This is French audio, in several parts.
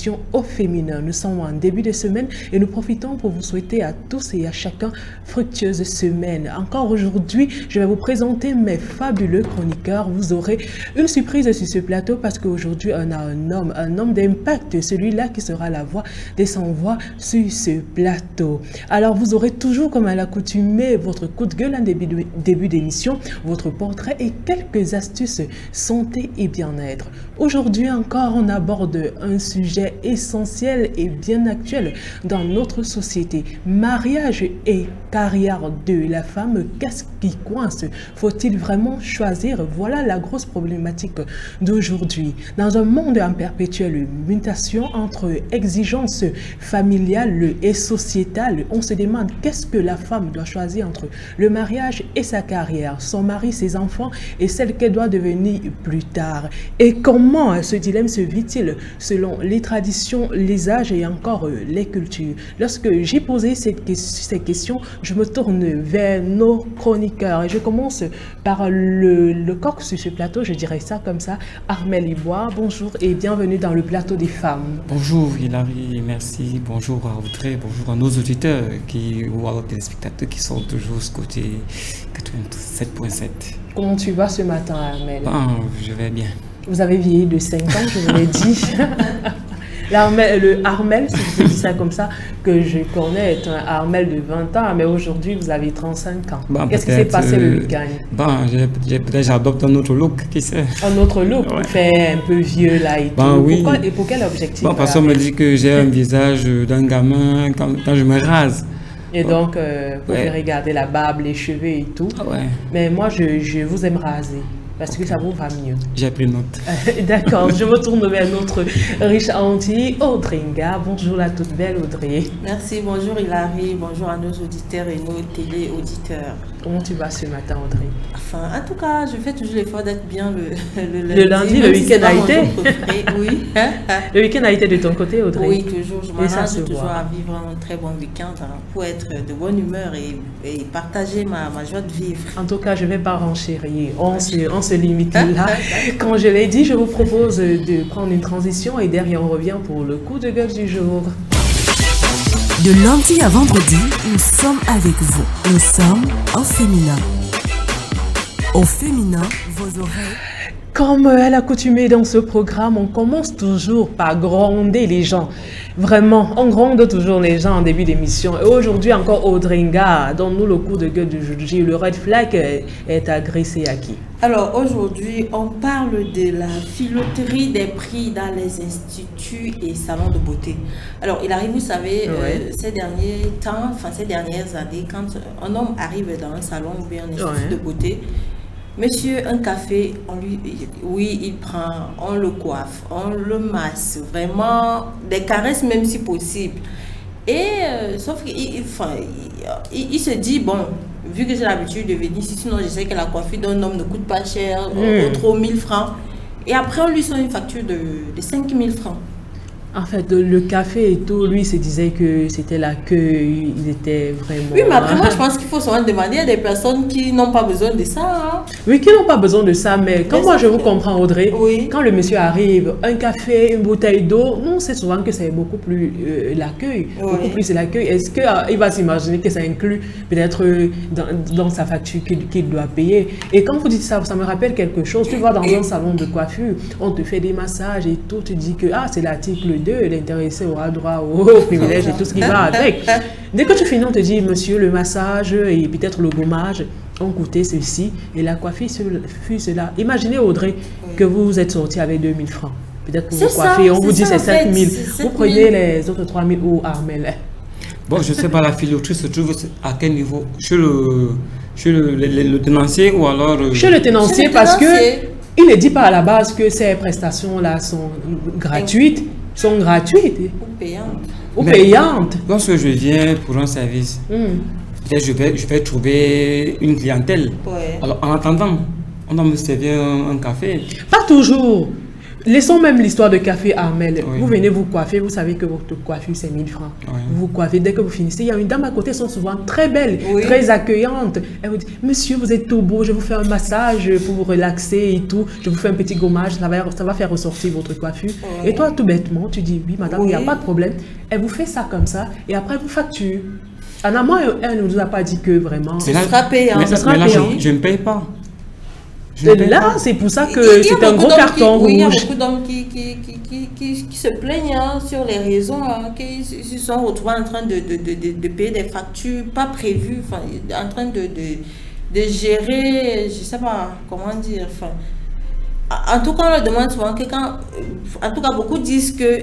question au féminin. Nous sommes en début de semaine et nous profitons pour vous souhaiter à tous et à chacun fructueuse semaine. Encore aujourd'hui, je vais vous présenter mes fabuleux chroniqueurs. Vous aurez une surprise sur ce plateau parce qu'aujourd'hui, on a un homme d'impact, celui-là qui sera la voix des sans-voix sur ce plateau. Alors, vous aurez toujours, comme à l'accoutumée, votre coup de gueule en début d'émission, votre portrait et quelques astuces santé et bien-être. Aujourd'hui encore, on aborde un sujet essentiel et bien actuel dans notre société. Mariage et carrière de la femme, qu'est-ce qui coince? Faut-il vraiment choisir? Voilà la grosse problématique d'aujourd'hui. Dans un monde en perpétuelle mutation entre exigences familiales et sociétales, on se demande qu'est-ce que la femme doit choisir entre le mariage et sa carrière, son mari, ses enfants et celle qu'elle doit devenir plus tard. Et comment ce dilemme se vit-il selon les traditions, les âges et encore les cultures? Lorsque j'ai posé ces questions, je me tourne vers nos chroniqueurs et je commence par le coq sur ce plateau, je dirais ça comme ça, Armel Iboire. Bonjour et bienvenue dans le plateau des femmes. Bonjour Hilary, merci. Bonjour à Audrey, bonjour à nos auditeurs ou à nos téléspectateurs qui sont toujours ce côté 87.7. Comment tu vas ce matin, Armel? Je vais bien. Vous avez vieilli de 5 ans, je vous l'ai dit. Le Armel, si je dis ça comme ça, que je connais, est un Armel de 20 ans, mais aujourd'hui, vous avez 35 ans. Qu'est-ce qui s'est passé le week-end? Peut-être j'adopte un autre look, qui sait? Un autre look, ouais. Fait un peu vieux là et tout. Oui. Pourquoi, et pour quel objectif? Parce qu'on me dit que j'ai un visage d'un gamin quand je me rase. Et donc, vous pouvez regarder la barbe, les cheveux et tout. Ouais. Mais moi, je vous aime raser. Parce que ça vous va mieux. J'ai pris note. D'accord, je me tourne vers notre riche anti, Audringa. Bonjour la toute belle Audrey. Merci, bonjour Hilary, bonjour à nos auditeurs et nos téléauditeurs. Comment tu vas ce matin Audrey? Enfin, en tout cas, je fais toujours l'effort d'être bien le lundi, le week-end a été? Oui. Le week-end a été de ton côté Audrey? Oui, toujours. Je m'arrange toujours à vivre un très bon week-end pour être de bonne humeur et partager ma joie de vivre. En tout cas, je ne vais pas renchérir. On se limite là. Quand je l'ai dit, je vous propose de prendre une transition et derrière on revient pour le coup de gueule du jour. De lundi à vendredi, nous sommes avec vous. Nous sommes en féminin. Au féminin, vos oreilles. Comme à l'accoutumée dans ce programme, on commence toujours par gronder les gens. Vraiment, on gronde toujours les gens en début d'émission. Et aujourd'hui encore, Audringa, donne-nous le coup de gueule du jour. Le red flag est agressé à qui? Alors aujourd'hui, on parle de la filouterie des prix dans les instituts et salons de beauté. Alors il arrive, vous savez, ces derniers temps, enfin ces dernières années, quand un homme arrive dans un salon ou bien un institut de beauté, monsieur, un café, il prend, on le coiffe, on le masse, vraiment des caresses même si possible. Et sauf qu'il se dit, bon, vu que j'ai l'habitude de venir ici, sinon je sais que la coiffure d'un homme ne coûte pas cher, trop 1000 francs. Et après on lui sort une facture de 5000 francs. En fait, le café et tout, lui, il se disait que c'était l'accueil, il était vraiment... Oui, mais après, moi, je pense qu'il faut souvent demander à des personnes qui n'ont pas besoin de ça. Hein. Oui, qui n'ont pas besoin de ça, mais quand moi, je vous comprends, Audrey, quand le monsieur arrive, un café, une bouteille d'eau, non, c'est souvent que c'est beaucoup plus l'accueil. Beaucoup plus l'accueil. Est-ce qu'il va s'imaginer que ça inclut peut-être dans sa facture qu'il doit payer? Et quand vous dites ça, ça me rappelle quelque chose. Tu vas dans un salon de coiffure, on te fait des massages et tout, tu dis que c'est l'article 2, l'intéressé aura droit aux privilèges et tout ce qui va avec. Dès que tu finis, on te dit, monsieur, le massage et peut-être le gommage ont coûté ceci et la coiffure fut cela. Imaginez, Audrey, que vous êtes sorti avec 2000 francs. Peut-être pour vous coiffer, on vous dit c'est 5000. Vous prenez les autres 3000 ou Armel. Bon, je ne sais pas, la filouterie se trouve à quel niveau? Chez le tenancier ou alors... Chez le tenancier, parce que il ne dit pas à la base que ces prestations-là sont gratuites. Ou payantes. Lorsque je viens pour un service, peut-être je vais trouver une clientèle. Alors en attendant, on doit me servir un café. Pas toujours. Laissons même l'histoire de Café Armel. Oui. Vous venez vous coiffer, vous savez que votre coiffure c'est 1000 francs. Oui. Vous vous coiffez, dès que vous finissez, il y a une dame à côté, elles sont souvent très belles, Oui. très accueillantes. Elle vous dit, monsieur, vous êtes tout beau, je vais vous faire un massage pour vous relaxer et tout. Je vous fais un petit gommage, ça va faire ressortir votre coiffure. Oui. Et toi, tout bêtement, tu dis, oui, madame, il n'y a Oui. pas de problème. Elle vous fait ça comme ça et après, vous facture. En amont, elle ne nous a pas dit que vraiment... C'est là, sera payant. mais, Ça sera mais là, payant. je ne paye pas. Je ne paye Là, pas. c'est pour ça Il y que a c'est un beaucoup gros d'hommes carton oui, il y a rouge. beaucoup d'hommes qui se plaignent hein, sur les réseaux, hein, qui se sont retrouvés en train de payer des factures pas prévues, enfin, en train de gérer, je sais pas comment dire. Enfin, en tout cas, on leur demande souvent que quand, en tout cas, beaucoup disent que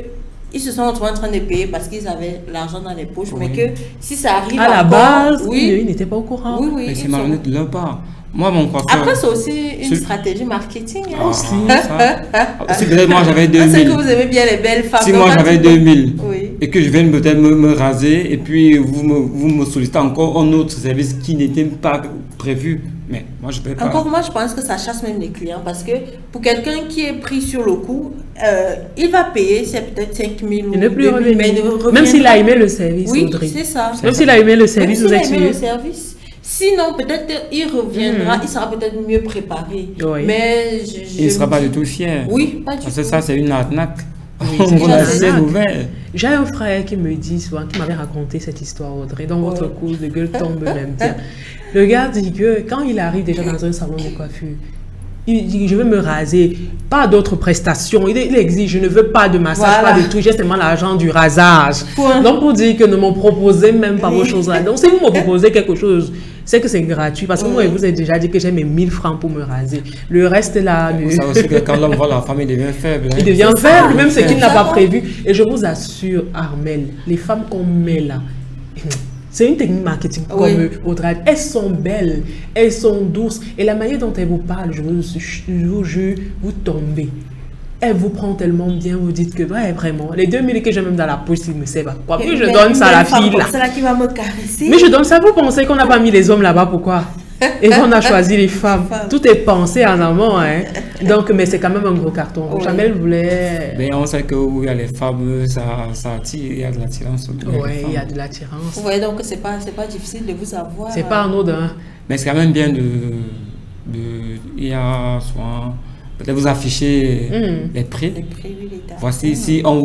ils se sont retrouvés en train de payer parce qu'ils avaient l'argent dans les poches, mais Oui. que si ça arrive À la encore, base, oui, ils n'étaient pas au courant. oui, oui. Mais ils c'est sont- malhonnête de leur part. Moi, mon coiffeur... Après, c'est aussi une Ce- stratégie marketing. Hein. Ah, Aussi. ça. Si peut-être moi j'avais Je sais 2000. que vous aimez bien les belles femmes. Si donc moi quand j'avais tu- 2000 Oui. et que je viens peut-être me raser et puis vous me sollicitez encore un autre service qui n'était pas prévu, mais moi je ne peux pas. Encore moi, je pense que ça chasse même les clients parce que pour quelqu'un qui est pris sur le coup, il va payer, c'est peut-être 5 000 ou Il ne plus 2 000, mais il ne revenir. reviendra Même s'il a pas. aimé le service, Oui, Audrey. c'est ça. Même s'il a aimé le Même service, s'il vous a êtes aimé sûr. le service. Sinon, peut-être il reviendra, il sera peut-être mieux préparé. Oui. Mais Il ne sera me pas dis- du tout fier. Oui, pas du Parce que tout. ça, c'est une arnaque. c'est On une voit la arnaque. scène ouverte. J'ai un frère qui me dit souvent, qui m'avait raconté cette histoire, Audrey, dans votre Ouais. cours, le gueule tombe même bien. Le gars dit que quand il arrive déjà dans un salon de coiffure, il dit, je veux me raser, pas d'autres prestations. Il exige, je ne veux pas de massage, Voilà. pas de tout, j'ai seulement l'argent du rasage. Point. Donc pour dire que ne m'ont proposé même pas vos Oui. choses-là. Donc si vous me proposez quelque chose, c'est que c'est gratuit. Parce que moi, je vous ai déjà dit que j'ai mes 1000 francs pour me raser. Le reste là, Vous savez aussi que quand l'homme voit la femme, il devient faible. hein. il devient faible, même ce qu'il n'a pas Ça. prévu. Et je vous assure, Armel, les femmes qu'on met là, c'est une technique marketing comme Oui. Audrey. Elles sont belles, elles sont douces. Et la manière dont elles vous parlent, je vous jure, vous tombez. Elle vous prend tellement bien, vous dites que ouais, vraiment, les 2000 que j'ai même dans la poche, ils me servent à quoi? Puis je Mais donne ça à la une femme fille là. comme celle-là qui va me caresser. Mais je donne ça, vous pensez qu'on n'a pas mis les hommes là-bas, pourquoi? Et qu'on a choisi les femmes. Tout est pensé en amont, hein. Donc, mais c'est quand même un gros carton rouge. Oui. Jamel voulait... Mais on sait que où il y a les femmes, ça attire, il y a de l'attirance. sur les Ouais, il y a femmes. de l'attirance. Vous voyez donc que c'est pas difficile de vous avoir. C'est pas anodin. Mais c'est quand même bien il y a souvent, peut-être vous afficher les prix. Les prix, oui, l'État. Voici, si on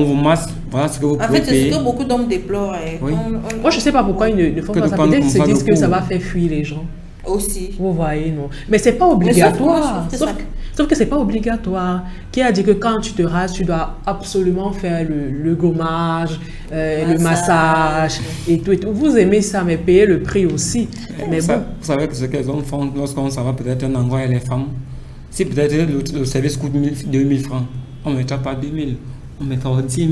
vous masse, voilà ce que vous En pouvez fait, c'est ce payer. que beaucoup d'hommes déplorent. Hein. Oui. Moi, je sais pas pourquoi ils ne font Que pas de ça. prendre Peut-être comme qu'ils se ça le disent que ça coup. va faire fuir les gens. Aussi. Vous voyez, non. Mais c'est pas moi, obligatoire. je trouve que Sauf que c'est pas obligatoire. Qui a dit que quand tu te rases, tu dois absolument faire le gommage, le massage et tout, et tout. Vous aimez ça, mais payez le prix aussi. Mais Vous bon. vous savez que ce qu'elles ont font lorsqu'on s'en va peut-être un endroit et les femmes, si peut-être le service coûte 2000 francs, on ne mettra pas 2000, on mettra 10 000,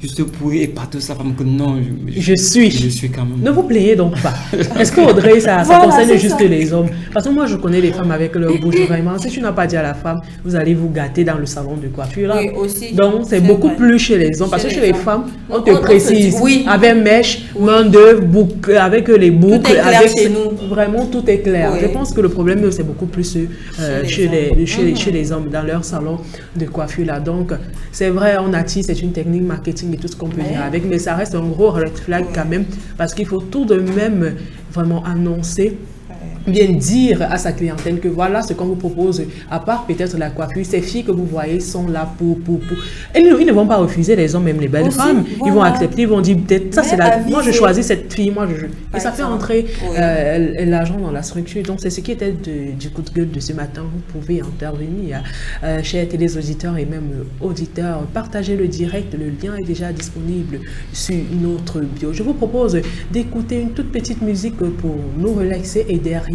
juste pour épater sa femme que non, Je suis. je suis quand même. Ne vous plaignez donc pas. Est-ce que Audrey, ça Voilà, concerne c'est juste ça. les hommes? Parce que moi, je connais les femmes avec leur bouche vraiment. Si tu n'as pas dit à la femme, vous allez vous gâter dans le salon de coiffure. Là. Oui, aussi. Donc, c'est C'est beaucoup vrai. plus chez les hommes. Parce que Chez chez les les femmes. femmes, on On te se précise. dit, oui. Avec mèche, main d'œuvre, boucle, avec les boucles. est clair avec chez nous. Vraiment, tout est clair. Oui. Je pense que le problème, c'est beaucoup plus chez les hommes, dans leur salon de coiffure. Là. Donc, c'est vrai, on attire, c'est une technique marketing et tout ce qu'on peut dire avec. Mais ça reste un gros red flag quand même. Parce qu'il faut tout de même vraiment annoncer, bien dire à sa clientèle que voilà ce qu'on vous propose, à part peut-être la coiffure. Ces filles que vous voyez sont là pour. Ils ne vont pas refuser, les hommes, même les belles Aussi, femmes. Ils vont voilà. accepter, ils vont dire peut-être ça Mais c'est la. Moi je aviser. choisis cette fille, moi je. Et Par ça fait exemple. entrer Oui. l'argent dans la structure. Donc c'est ce qui était du coup de gueule de ce matin. Vous pouvez intervenir, chers téléauditeurs et même auditeurs. Partagez le direct, le lien est déjà disponible sur notre bio. Je vous propose d'écouter une toute petite musique pour nous relaxer et derrière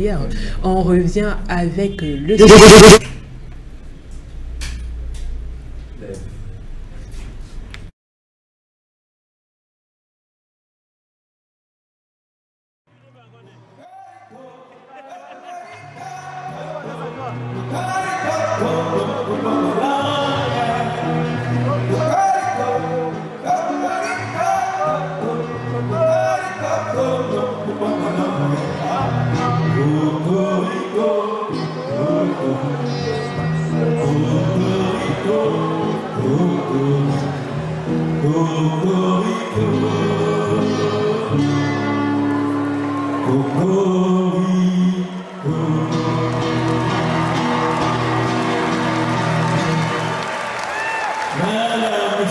on revient avec le...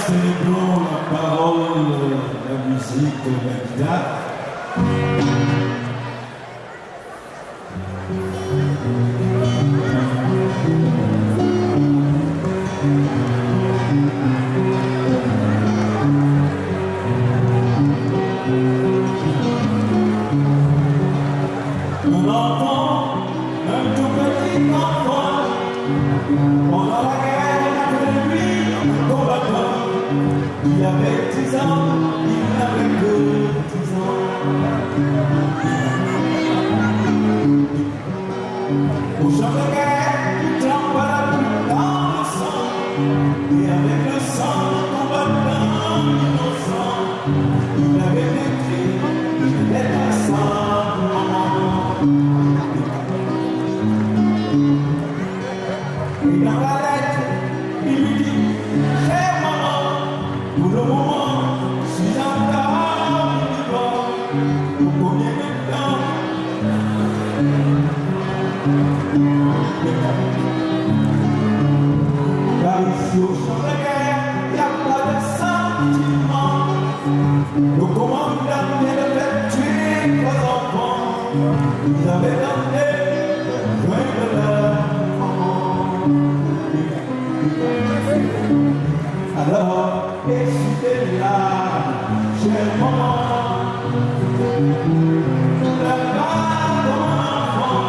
Célébrons la parole, la musique, la guitare. Un enfant, un tout petit enfant, pendant la guerre, on appelait lui un combattant. Il avait 10 ans, il n'avait que 10 ans. Au champ de guerre, il trempe la pluie dans le sang. Et avec le sang d'un combattant innocent, il avait écrit une lettre à sa maman. Et dans la lettre, il lui dit: chère maman, pour le moment, je suis encore vivant. Pour combien de temps? Car ici au champ de guerre, il n'y a pas de sentiment. Le commandant vient de faire tuer 3 enfants. Ils avaient tenté de joindre leur maman. Alors, essuie là, chère maman, la part de mon enfant.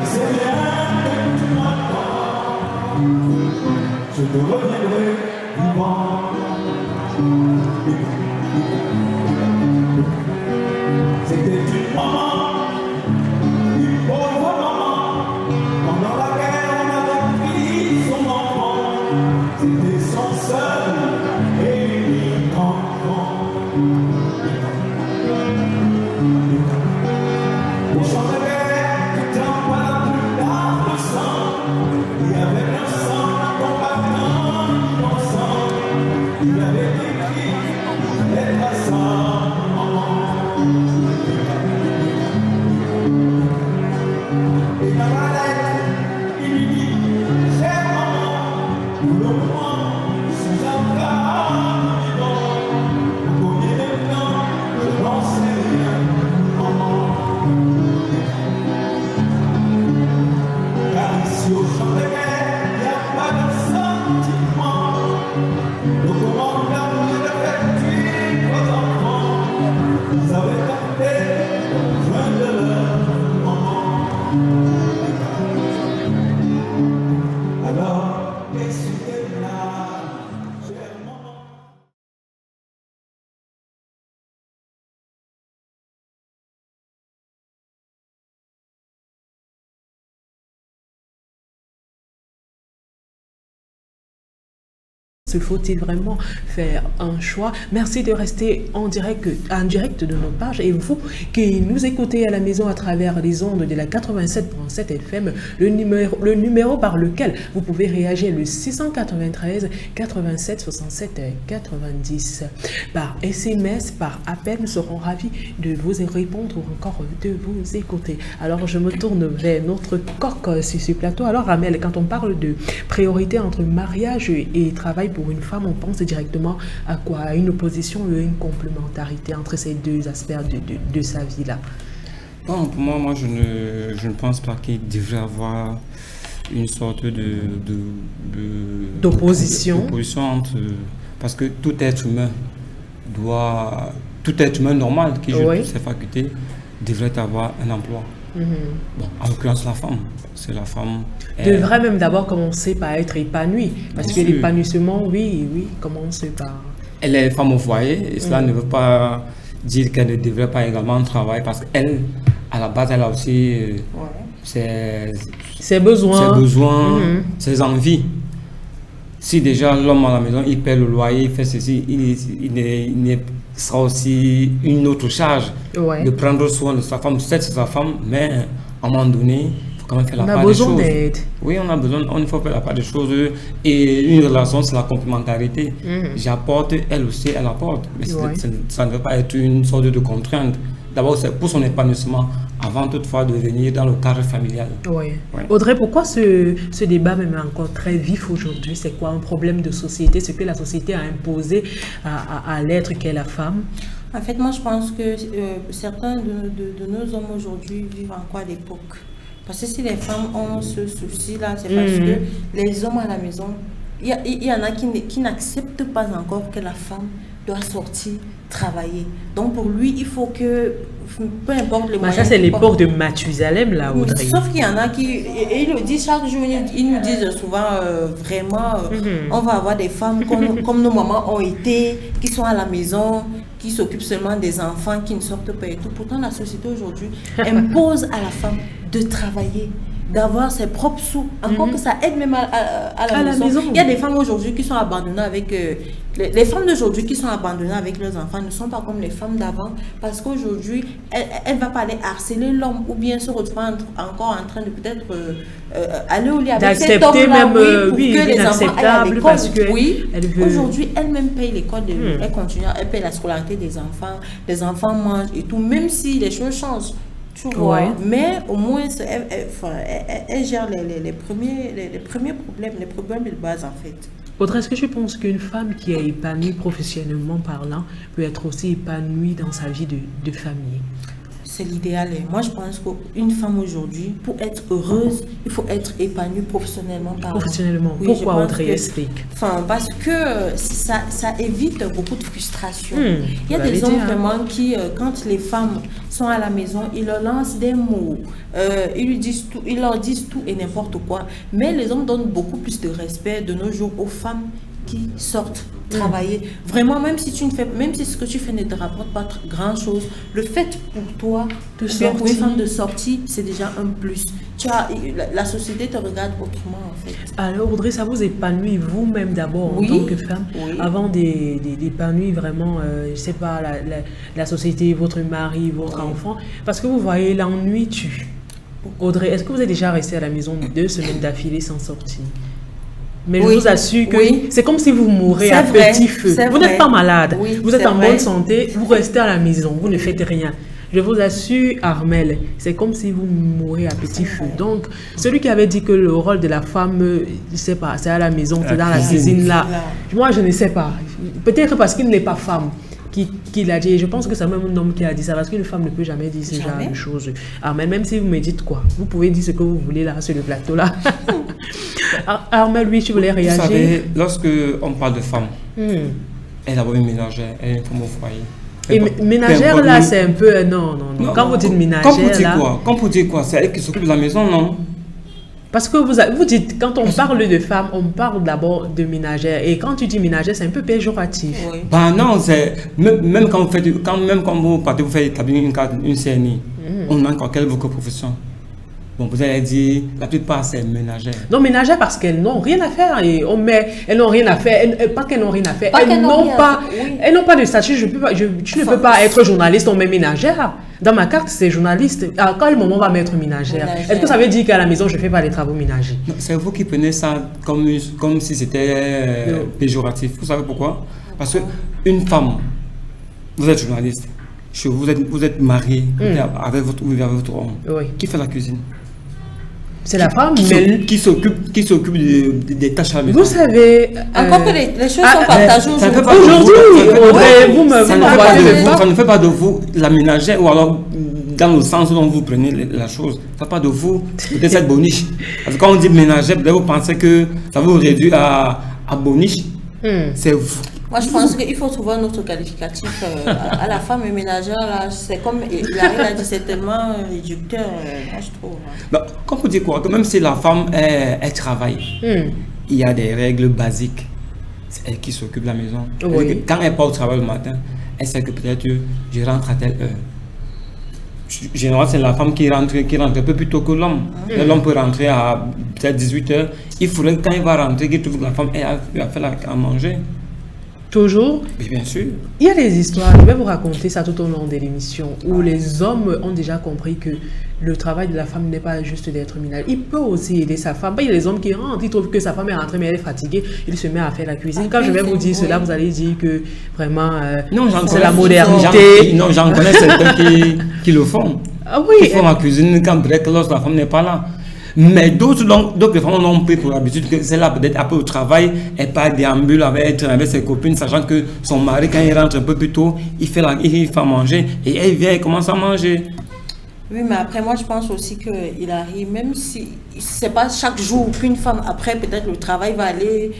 C'est bien que tu m'entends, je te reviendrai vivant. C'était une maman, une pauvre maman. Pendant la guerre, on avait pris son enfant. C'était son seul et unique enfant. Au champ de guerre, tu trempes à la pluie dans le sang. Et avec le sang d'un combattant innocent, il avait écrit une lettre à sa maman. Et dans la lettre, il lui dit: chère maman, pour le moment, je suis encore vivant. Pour combien de temps, je n'en sais rien, maman. Car ici au champ de guerre, il n'y a pas de sentiment. Le commandant vient de faire tuer 3 enfants. Ils avaient tenté de joindre leur maman. Alors, essuie-la, chère maman. Faut-il vraiment faire un choix? Merci de rester en direct de nos pages, et vous qui nous écoutez à la maison à travers les ondes de la 87.7 FM, le numéro par lequel vous pouvez réagir, le 693 87 67 90. Par SMS, par appel, nous serons ravis de vous répondre ou encore de vous écouter. Alors je me tourne vers notre coq sur ce plateau. Alors Amel, quand on parle de priorité entre mariage et travail pour une femme, on pense directement à quoi? À une opposition ou une complémentarité entre ces deux aspects de sa vie-là? Bon, pour moi, je ne pense pas qu'il devrait y avoir une sorte d'opposition entre... Parce que tout être humain normal qui joue toutes ses facultés devrait avoir un emploi. Bon, en l'occurrence, la femme. C'est la femme. Devrait même d'abord commencer par être épanouie. Parce que l'épanouissement, oui, commence par... Elle est femme au foyer, et cela ne veut pas dire qu'elle ne devrait pas également travailler, parce qu'elle, à la base, elle a aussi ses besoins, ses envies. Si déjà l'homme à la maison, il paie le loyer, il fait ceci, il sera aussi une autre charge de prendre soin de sa femme. Certes, c'est sa femme, mais à un moment donné, il faut comment faire la On part a des besoin choses. d'aide. Oui, il faut faire la part des choses. Et une relation, c'est la complémentarité. J'apporte, elle aussi, elle apporte. Mais ça ne veut pas être une sorte de contrainte. D'abord, c'est pour son épanouissement, avant toutefois de venir dans le cadre familial. Oui. Ouais. Audrey, pourquoi ce débat même est encore très vif aujourd'hui? C'est quoi un problème de société? Ce que la société a imposé à l'être qu'est la femme? En fait, moi, je pense que certains de nos hommes aujourd'hui vivent en quoi d'époque. Parce que si les femmes ont ce souci-là, c'est parce que les hommes à la maison, il y en a qui n'acceptent pas encore que la femme doit sortir, travailler. Donc, pour lui, il faut que, peu importe le moyen. Ça, c'est l'époque de Mathusalem, là, Audrey. Sauf qu'il y en a qui, et ils le disent chaque jour, ils nous disent souvent, vraiment, on va avoir des femmes comme nos mamans ont été, qui sont à la maison, qui s'occupent seulement des enfants, qui ne sortent pas et tout. Pourtant, la société aujourd'hui impose à la femme de travailler, d'avoir ses propres sous. Encore que ça aide même à la maison. Il y a des femmes aujourd'hui qui sont abandonnées avec... les femmes d'aujourd'hui qui sont abandonnées avec leurs enfants ne sont pas comme les femmes d'avant, parce qu'aujourd'hui, elle ne va pas aller harceler l'homme ou bien se retrouver encore en train de peut-être aller au lit avec cet homme-là, pour que les enfants aillent à l'école. Oui, aujourd'hui, elle-même paye l'école, elle continue, elle paye la scolarité des enfants mangent et tout, même si les choses changent. Tu vois, mais au moins elle gère les premiers problèmes de base en fait. Audrey, est-ce que je pense qu'une femme qui est épanouie professionnellement parlant peut être aussi épanouie dans sa vie de famille? C'est l'idéal. Moi, je pense qu'une femme aujourd'hui, pour être heureuse, il faut être épanouie professionnellement parlant. Professionnellement, oui, pourquoi Audrey explique? Parce que ça évite beaucoup de frustration. Il y a des hommes vraiment qui, quand les femmes sont à la maison, ils leur lancent des mots, ils leur disent tout et n'importe quoi. Mais les hommes donnent beaucoup plus de respect de nos jours aux femmes qui sortent travailler. Vraiment, même si ce que tu fais ne te rapporte pas grand chose, le fait pour toi pour une femme de sortie, c'est déjà un plus. La société te regarde autrement en fait. Alors Audrey, ça vous épanouit vous-même d'abord en tant que femme, avant d'épanouir vraiment, je sais pas, la société, votre mari, votre enfant, parce que vous voyez, l'ennui tue. Audrey, est-ce que vous êtes déjà restée à la maison 2 semaines d'affilée sans sortir? Mais je vous assure que c'est comme si vous mourrez à petit feu. Vous n'êtes pas malade, vous êtes en bonne santé, vous restez à la maison, vous ne faites rien. Je vous assure, Armel, c'est comme si vous mourrez à petit feu. Donc, celui qui avait dit que le rôle de la femme, je ne sais pas, c'est à la maison, c'est dans la cuisine là. Moi, je ne sais pas. Peut-être parce qu'il n'est pas femme qui l'a dit. Je pense que c'est même un homme qui a dit ça, parce qu'une femme ne peut jamais dire ce genre de choses. Armel, même si vous me dites quoi, vous pouvez dire ce que vous voulez là, sur le plateau là. Armel, oui, tu voulais réagir? Vous savez, lorsque on parle de femme, elle est d'abord une ménagère, elle est une femme au foyer. Et ménagère là, c'est un peu... Non. Quand vous dites ménagère là... Quand vous dites quoi? C'est elle qui s'occupe de la maison, non? Parce que vous dites, quand on parle de femme, on parle d'abord de ménagère. Et quand tu dis ménagère, c'est un peu péjoratif. Bah non, c'est... Même quand vous partez, vous faites établir une CNI, on a encore quelle votre profession? Bon, vous allez dire, la plupart c'est ménagère. Non, ménagère parce qu'elles n'ont rien à faire. Et elles n'ont rien à faire. Pas qu'elles n'ont rien à faire. Elles n'ont pas de statut. Tu ne peux pas être journaliste, on met ménagère. Dans ma carte, c'est journaliste. À quel moment on va mettre ménagère? Est-ce que ça veut dire qu'à la maison, je ne fais pas les travaux ménagers? C'est vous qui prenez ça comme si c'était péjoratif. Vous savez pourquoi? Parce qu'une femme, vous êtes journaliste, vous êtes marié avec votre homme. Qui fait la cuisine? C'est la femme, qui s'occupe des tâches à la maison. Vous savez... Encore que les choses sont partagées aujourd'hui. Ça ne fait pas de vous la ménagère, ou alors dans le sens dont vous prenez la chose. Ça ne fait pas de vous peut-être cette boniche. Parce que quand on dit ménagère, vous pensez que ça vous réduit à boniche. C'est vous. Moi, je pense qu'il faut trouver un autre qualificatif à la femme ménagère. C'est comme Larry l'a dit, c'est tellement réducteur, moi, je trouve. Bah, quand vous dites quoi? Que même si la femme, elle travaille, il y a des règles basiques. C'est elle qui s'occupe de la maison. Quand elle part au travail le matin, elle sait que peut-être je rentre à telle heure. Généralement, c'est la femme qui rentre un peu plus tôt que l'homme. L'homme peut rentrer à peut-être 18 h. Il faudrait que quand il va rentrer, qu'il trouve que la femme a fait à manger. Toujours. Oui, bien sûr. Il y a des histoires, je vais vous raconter ça tout au long de l'émission, où les hommes ont déjà compris que le travail de la femme n'est pas juste d'être minable. Il peut aussi aider sa femme. Il y a des hommes qui rentrent, ils trouvent que sa femme est rentrée mais elle est fatiguée, il se met à faire la cuisine. Quand je vais vous dire cela, vous allez dire que vraiment c'est la modernité. Non, j'en connais certains qui le font. Ah oui. Ils font la cuisine quand lorsque la femme n'est pas là. Mais d'autres femmes ont pris pour habitude que c'est là peut-être après au travail, elle part déambule avec ses copines, sachant que son mari, quand il rentre un peu plus tôt, il fait manger et elle vient et commence à manger. Oui, mais après, moi, je pense aussi qu'il arrive, même si c'est pas chaque jour qu'une femme, après peut-être le travail, va aller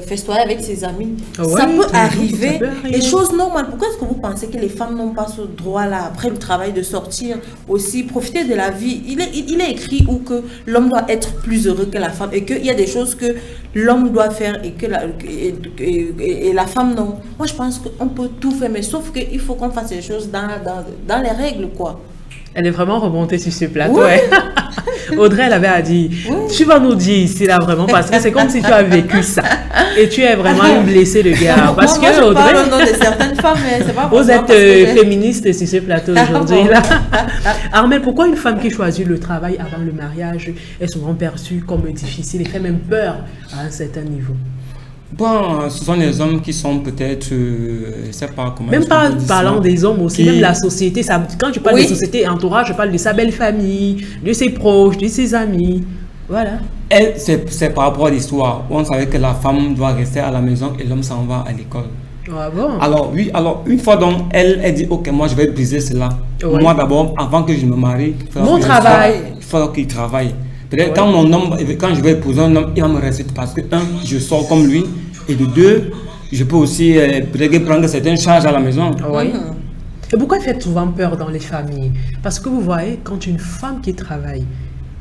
festoyer avec ses amis. Ouais, ça peut arriver. Ça peut arriver. Et chose normale. Pourquoi est-ce que vous pensez que les femmes n'ont pas ce droit-là, après le travail, de sortir aussi, profiter de la vie? Il est écrit où que l'homme doit être plus heureux que la femme et qu'il y a des choses que l'homme doit faire et que la femme non. Moi, je pense qu'on peut tout faire, mais sauf qu'il faut qu'on fasse les choses dans les règles, quoi. Elle est vraiment remontée sur ce plateau. Oui. Ouais. Audrey, elle avait à dire, tu vas nous dire ici là vraiment, parce que c'est comme si tu as vécu ça. Et tu es vraiment une blessée de guerre. Parce moi, que je Audrey, parle au nom de certaines femmes, mais c'est pas vous êtes que féministe sur ce plateau aujourd'hui. Là. Armel, pourquoi une femme qui choisit le travail avant le mariage est souvent perçue comme difficile et fait même peur à un certain niveau? Bon, ce sont les hommes qui sont peut-être, je ne sais pas comment... Même pas parlant des hommes aussi, même la société. Ça, quand je parle Oui. de société et entourage, je parle de sa belle famille, de ses proches, de ses amis. Voilà. Elle, c'est par rapport à l'histoire. On savait que la femme doit rester à la maison et l'homme s'en va à l'école. Ah bon? Alors, oui, une fois donc, elle dit, ok, moi je vais briser cela. Ouais. Moi d'abord, avant que je me marie, Mon travail. Il faut qu'il travaille. Peut-être quand je vais épouser un homme, il va me respecter parce que, je sors comme lui, et de deux, je peux aussi peut-être prendre certaines charges à la maison. Oui. Et pourquoi elle fait souvent peur dans les familles? Parce que vous voyez, quand une femme qui travaille,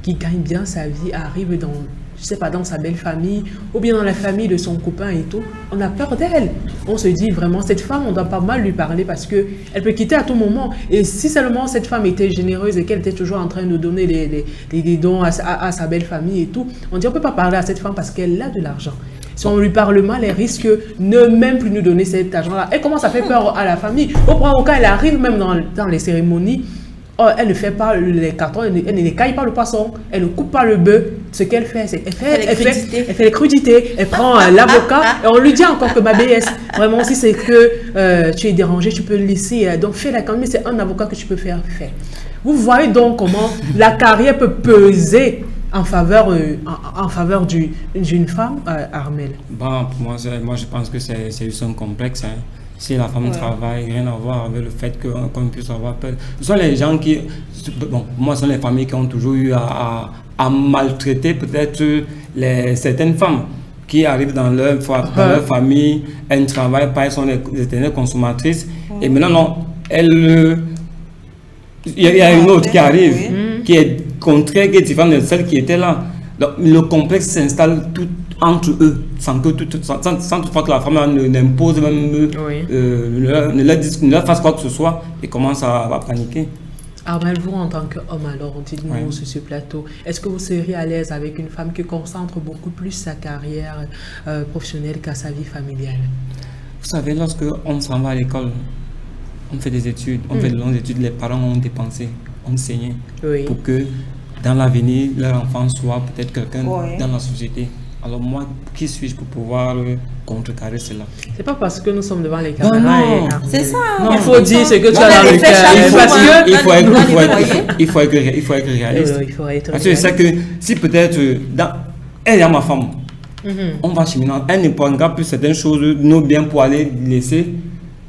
qui gagne bien sa vie, arrive dans, je sais pas, dans sa belle famille, ou bien dans la famille de son copain et tout, on a peur d'elle. On se dit vraiment, cette femme, on doit pas mal lui parler parce que elle peut quitter à tout moment. Et si seulement cette femme était généreuse et qu'elle était toujours en train de donner des dons à sa belle famille et tout, on dit on peut pas parler à cette femme parce qu'elle a de l'argent. Si on lui parle mal, elle risque ne même plus nous donner cet argent-là. Et comment ça fait peur à la famille? Au cas, elle arrive même dans les cérémonies, elle ne fait pas les cartons, elle ne caille pas le poisson, elle ne coupe pas le bœuf. Ce qu'elle fait, c'est qu'elle fait les crudités, elle prend l'avocat et on lui dit encore que ma BS, vraiment si c'est que tu es dérangé, tu peux le laisser. Donc fais la campagne, c'est un avocat que tu peux faire. Vous voyez donc comment la carrière peut peser en faveur d'une femme, Armel. Bon, pour moi, je pense que c'est juste un complexe. Hein. Si la femme travaille, rien à voir avec le fait qu'on puisse avoir peur. Ce sont les gens qui, bon, pour moi, ce sont les familles qui ont toujours eu à maltraiter peut-être certaines femmes qui arrivent dans leur famille, elles ne travaillent pas, elles sont des éternelles consommatrices. Et maintenant, non, il y a une autre qui arrive, qui est contraire, qui est différente de celle qui était là. Donc, le complexe s'installe tout entre eux, sans toutefois que la femme n'impose même, ne leur fasse quoi que ce soit, et commence à paniquer. Armel, vous en tant qu'homme, alors, dites-nous sur ce plateau, est-ce que vous seriez à l'aise avec une femme qui concentre beaucoup plus sa carrière professionnelle qu'à sa vie familiale? Vous savez, lorsque on s'en va à l'école, on fait des études, on fait de longues études, les parents ont dépensé, ont saigné pour que dans l'avenir, leur enfant soit peut-être quelqu'un dans la société. Alors moi, qui suis-je pour pouvoir contrecarrer cela? C'est pas parce que nous sommes devant les caméras. C'est ça. Il faut dire ce que tu as dans le cœur. Il faut être réaliste. Il faut être parce que c'est que si peut-être, elle est ma femme, on va cheminer, elle ne prendra plus certaines choses, nos biens pour aller laisser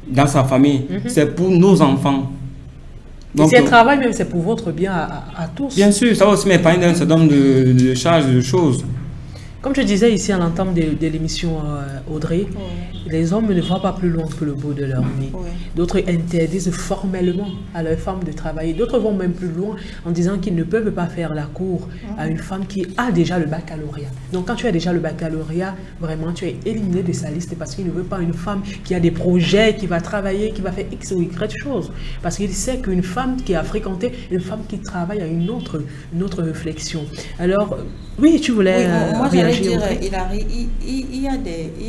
dans sa famille. C'est pour nos enfants. Donc, si elle travaille, même c'est pour votre bien à tous. Bien sûr, ça va aussi m'épargner d'un certain nombre de charges, de choses. Comme je disais ici à l'entame de l'émission Audrey, les hommes ne voient pas plus loin que le bout de leur nez. D'autres interdisent formellement à leurs femmes de travailler. D'autres vont même plus loin en disant qu'ils ne peuvent pas faire la cour à une femme qui a déjà le baccalauréat. Donc quand tu as déjà le baccalauréat, vraiment tu es éliminé de sa liste parce qu'il ne veut pas une femme qui a des projets, qui va travailler, qui va faire X ou Y choses. Parce qu'il sait qu'une femme qui a fréquenté, une femme qui travaille a une autre réflexion. Alors, oui, tu voulais... moi, j'allais réagir? Il y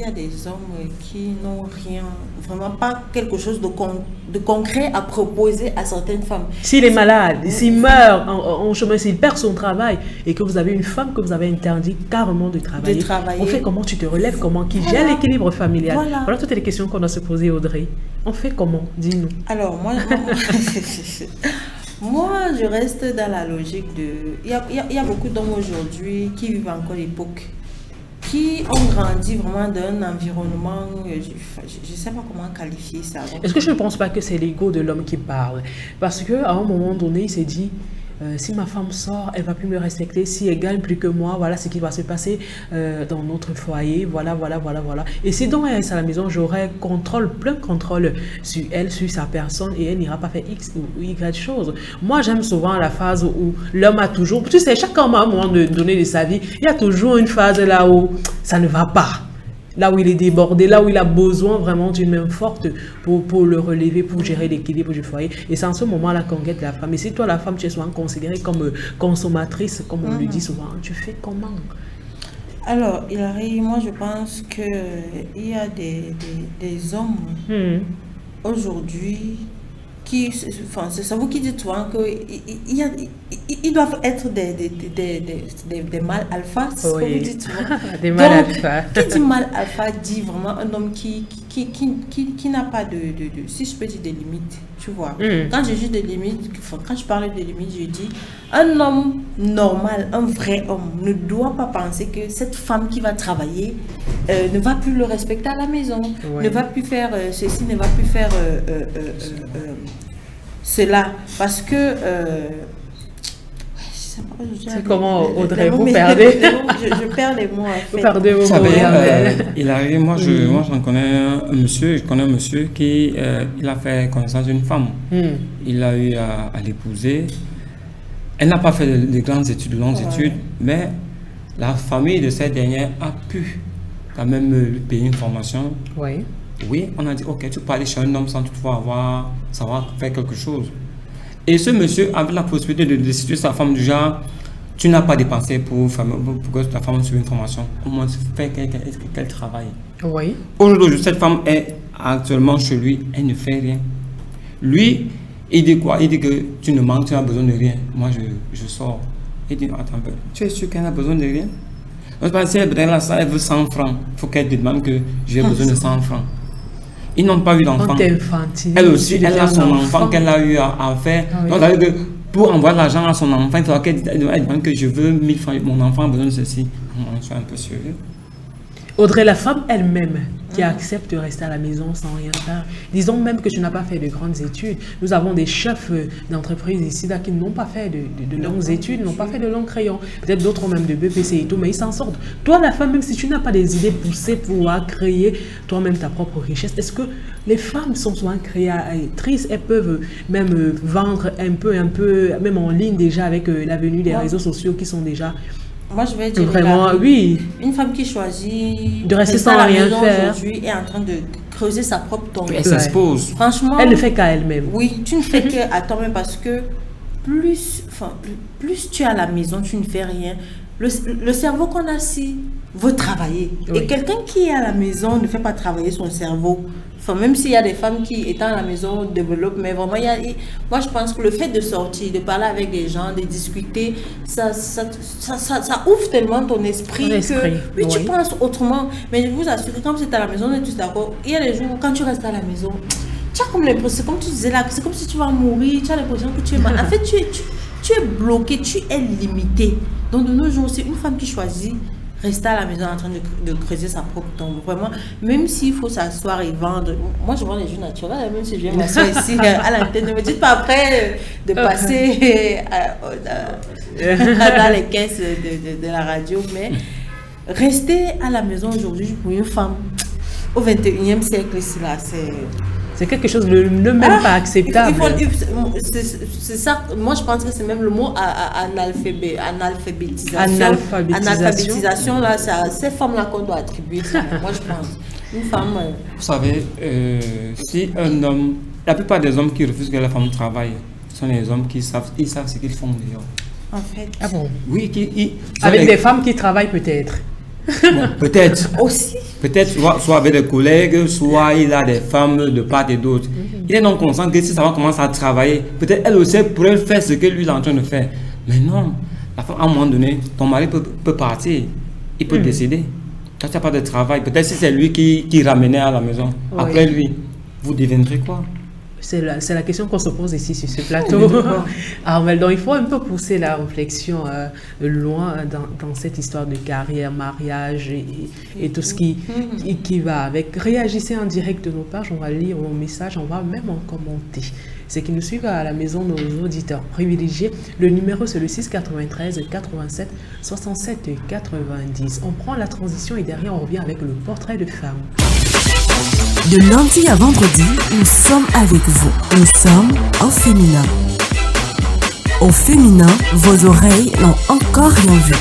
a des hommes qui n'ont rien, vraiment pas quelque chose de concret à proposer à certaines femmes. S'il est malade, s'il meurt en chemin, s'il perd son travail et que vous avez une femme que vous avez interdit carrément de travailler, on fait comment? Tu te relèves comment? Qui gère l'équilibre familial? Voilà toutes les questions qu'on doit se poser, Audrey. On fait comment? Dis-nous. Alors, moi, je reste dans la logique de... Il y a beaucoup d'hommes aujourd'hui qui vivent encore l'époque, qui ont grandi vraiment dans un environnement, je ne sais pas comment qualifier ça. Est-ce que je ne pense pas que c'est l'ego de l'homme qui parle? Parce qu'à un moment donné, il s'est dit... si ma femme sort, elle ne va plus me respecter. Si elle gagne plus que moi, voilà ce qui va se passer dans notre foyer. Voilà. Et si donc elle est à la maison, j'aurai plein contrôle sur elle, sur sa personne, et elle n'ira pas faire X ou Y chose. Moi, j'aime souvent la phase où l'homme a toujours... Tu sais, chaque homme à un moment donné de sa vie, il y a toujours une phase là où ça ne va pas. Là où il est débordé, là où il a besoin vraiment d'une main forte pour le relever, pour gérer l'équilibre du foyer. Et c'est en ce moment-là qu'on guette la femme. Et si toi, la femme, tu es souvent considérée comme consommatrice, comme on le dit souvent, tu fais comment? Alors, Hilary, moi je pense qu'il y a des hommes aujourd'hui qui, enfin, c'est vous qui dites souvent qu'ils doivent être des mâles alpha, c'est ce que vous dites souvent. Des mâles alpha. Qui dit mâle alpha dit vraiment un homme qui n'a pas si je peux dire, des limites, tu vois. Quand je dis des limites, quand je parle de limites, je dis un homme normal, un vrai homme ne doit pas penser que cette femme qui va travailler ne va plus le respecter à la maison, ne va plus faire ceci, ne va plus faire cela, parce que c'est comment, Audrey, vous perdez je perds les mots. Vous perdez vos mots. Vous savez, il arrive, moi j'en connais un monsieur, qui il a fait connaissance d'une femme. Il a eu à l'épouser. Elle n'a pas fait de grandes études, de longues études, mais la famille de cette dernière a pu quand même lui payer une formation. Oui, on a dit, ok, tu peux aller chez un homme sans toutefois savoir faire quelque chose. Et ce monsieur avait la possibilité de destituer sa femme du genre, tu n'as pas dépensé pour que ta femme suive une formation. Au moins, fait qu'elle travaille. Oui. Aujourd'hui, cette femme est actuellement chez lui, elle ne fait rien. Lui, il dit quoi? Il dit que tu ne manques, tu n'as besoin de rien. Moi, je sors. Il dit, attends un peu, tu es sûr qu'elle a besoin de rien? Donc, si elle veut 100 francs, il faut qu'elle te demande que j'ai besoin de 100 francs. Ils n'ont pas eu d'enfant. Elle aussi, elle a son enfant qu'elle a eu à faire. Donc, pour envoyer l'argent à son enfant, il faudra qu'elle demande que je veux 1000 francs, mon enfant a besoin de ceci. On soit un peu sérieux. Audrey, la femme elle-même qui accepte de rester à la maison sans rien faire, disons même que tu n'as pas fait de grandes études. Nous avons des chefs d'entreprise ici qui n'ont pas fait de longues études, n'ont pas fait de longs crayons. Peut-être d'autres ont même de BPC et tout, mais ils s'en sortent. Toi, la femme, même si tu n'as pas des idées poussées pour pouvoir créer toi-même ta propre richesse, est-ce que les femmes sont souvent créatrices? Elles peuvent même vendre un peu, même en ligne déjà avec la venue des réseaux sociaux qui sont déjà... Moi, je vais dire vraiment, oui. Une femme qui choisit de rester sans rien faire aujourd'hui est en train de creuser sa propre tombe. Elle s'expose. Franchement, elle ne fait qu'à elle-même. Oui, tu ne fais qu'à toi-même parce que plus tu es à la maison, tu ne fais rien. Le cerveau qu'on a si veut travailler. Oui. Et quelqu'un qui est à la maison ne fait pas travailler son cerveau. Enfin, même s'il y a des femmes qui, étant à la maison, développent, mais vraiment, moi je pense que le fait de sortir, de parler avec des gens, de discuter, ça ouvre tellement ton esprit que oui, tu penses autrement. Mais je vous assure que quand vous êtes à la maison, on est tous d'accord, il y a des jours où quand tu restes à la maison, tu as comme l'impression, comme tu disais là, c'est comme si tu vas mourir, tu as l'impression que tu es mal. En fait, tu es bloqué, tu es limité. Donc de nos jours, c'est une femme qui choisit rester à la maison en train de creuser sa propre tombe. Vraiment, même s'il faut s'asseoir et vendre. Moi, je vends les jus naturels, même si je viens m'asseoir ici à l'antenne. Ne me dites pas après de passer dans les caisses de la radio. Mais rester à la maison aujourd'hui pour une femme au 21e siècle, c'est quelque chose de même pas acceptable. C'est ça, moi je pense que c'est même le mot analphabétisation. Là, ces femmes-là qu'on doit attribuer, moi je pense. Une femme... Vous savez, si un homme... La plupart des hommes qui refusent que la femme travaille, ce sont les hommes qui savent ce qu'ils font d'ailleurs. En fait. Ah bon? Oui, avec des femmes qui travaillent peut-être. Bon, peut-être. Aussi. Peut-être soit avec des collègues, soit il a des femmes de part et d'autre. Il est donc conscient que si sa femme commence à travailler, peut-être elle aussi pourrait faire ce que lui est en train de faire. Mais non, la femme, à un moment donné, ton mari peut partir, il peut décéder. Quand tu n'as pas de travail, peut-être si c'est lui qui ramenait à la maison, après lui, vous deviendrez quoi? C'est la question qu'on se pose ici sur ce plateau. Armel, donc il faut un peu pousser la réflexion loin dans cette histoire de carrière, mariage et tout ce qui va avec. Réagissez en direct de nos pages, on va lire vos messages, on va même en commenter. Ceux qui nous suivent à la maison, nos auditeurs privilégiés, le numéro c'est le 693 87 67 90. On prend la transition et derrière on revient avec le portrait de femme. De lundi à vendredi, nous sommes avec vous. Nous sommes au féminin. Au féminin, vos oreilles n'ont encore rien vu.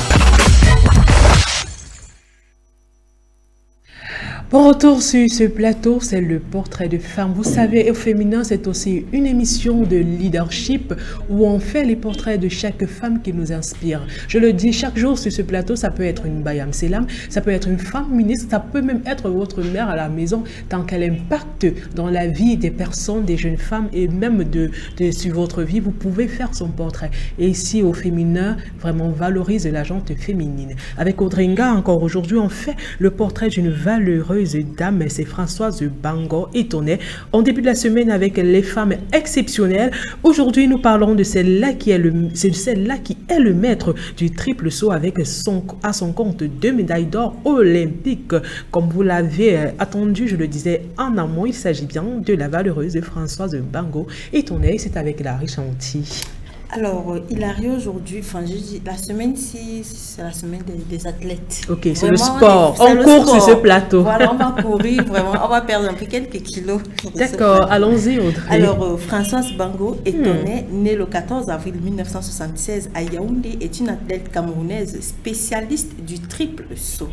Bon retour sur ce plateau, c'est le portrait de femme. Vous savez, au féminin, c'est aussi une émission de leadership où on fait les portraits de chaque femme qui nous inspire. Je le dis, chaque jour sur ce plateau, ça peut être une Bayam Selam, ça peut être une femme ministre, ça peut même être votre mère à la maison, tant qu'elle impacte dans la vie des personnes, des jeunes femmes et même sur votre vie, vous pouvez faire son portrait. Et ici, au féminin, vraiment, on valorise la gente féminine. Avec Audringa, encore aujourd'hui, on fait le portrait d'une valeureuse dame, c'est Françoise Bango Etoné. On débute la semaine avec les femmes exceptionnelles. Aujourd'hui, nous parlons de celle-là qui est le maître du triple saut avec à son compte 2 médailles d'or olympiques. Comme vous l'avez attendu, je le disais en amont, il s'agit bien de la valeureuse Françoise Bango Etoné. C'est avec Larry Chanty. Alors, Hilary, aujourd'hui, enfin, je dis, la semaine-ci, c'est la semaine des athlètes. Ok, c'est le sport. On court sur ce plateau. Voilà, on va courir, vraiment, on va perdre un peu quelques kilos. D'accord, allons-y, Audrey. Alors, Françoise Bango Etoné, née le 14 avril 1976 à Yaoundé, est une athlète camerounaise spécialiste du triple saut.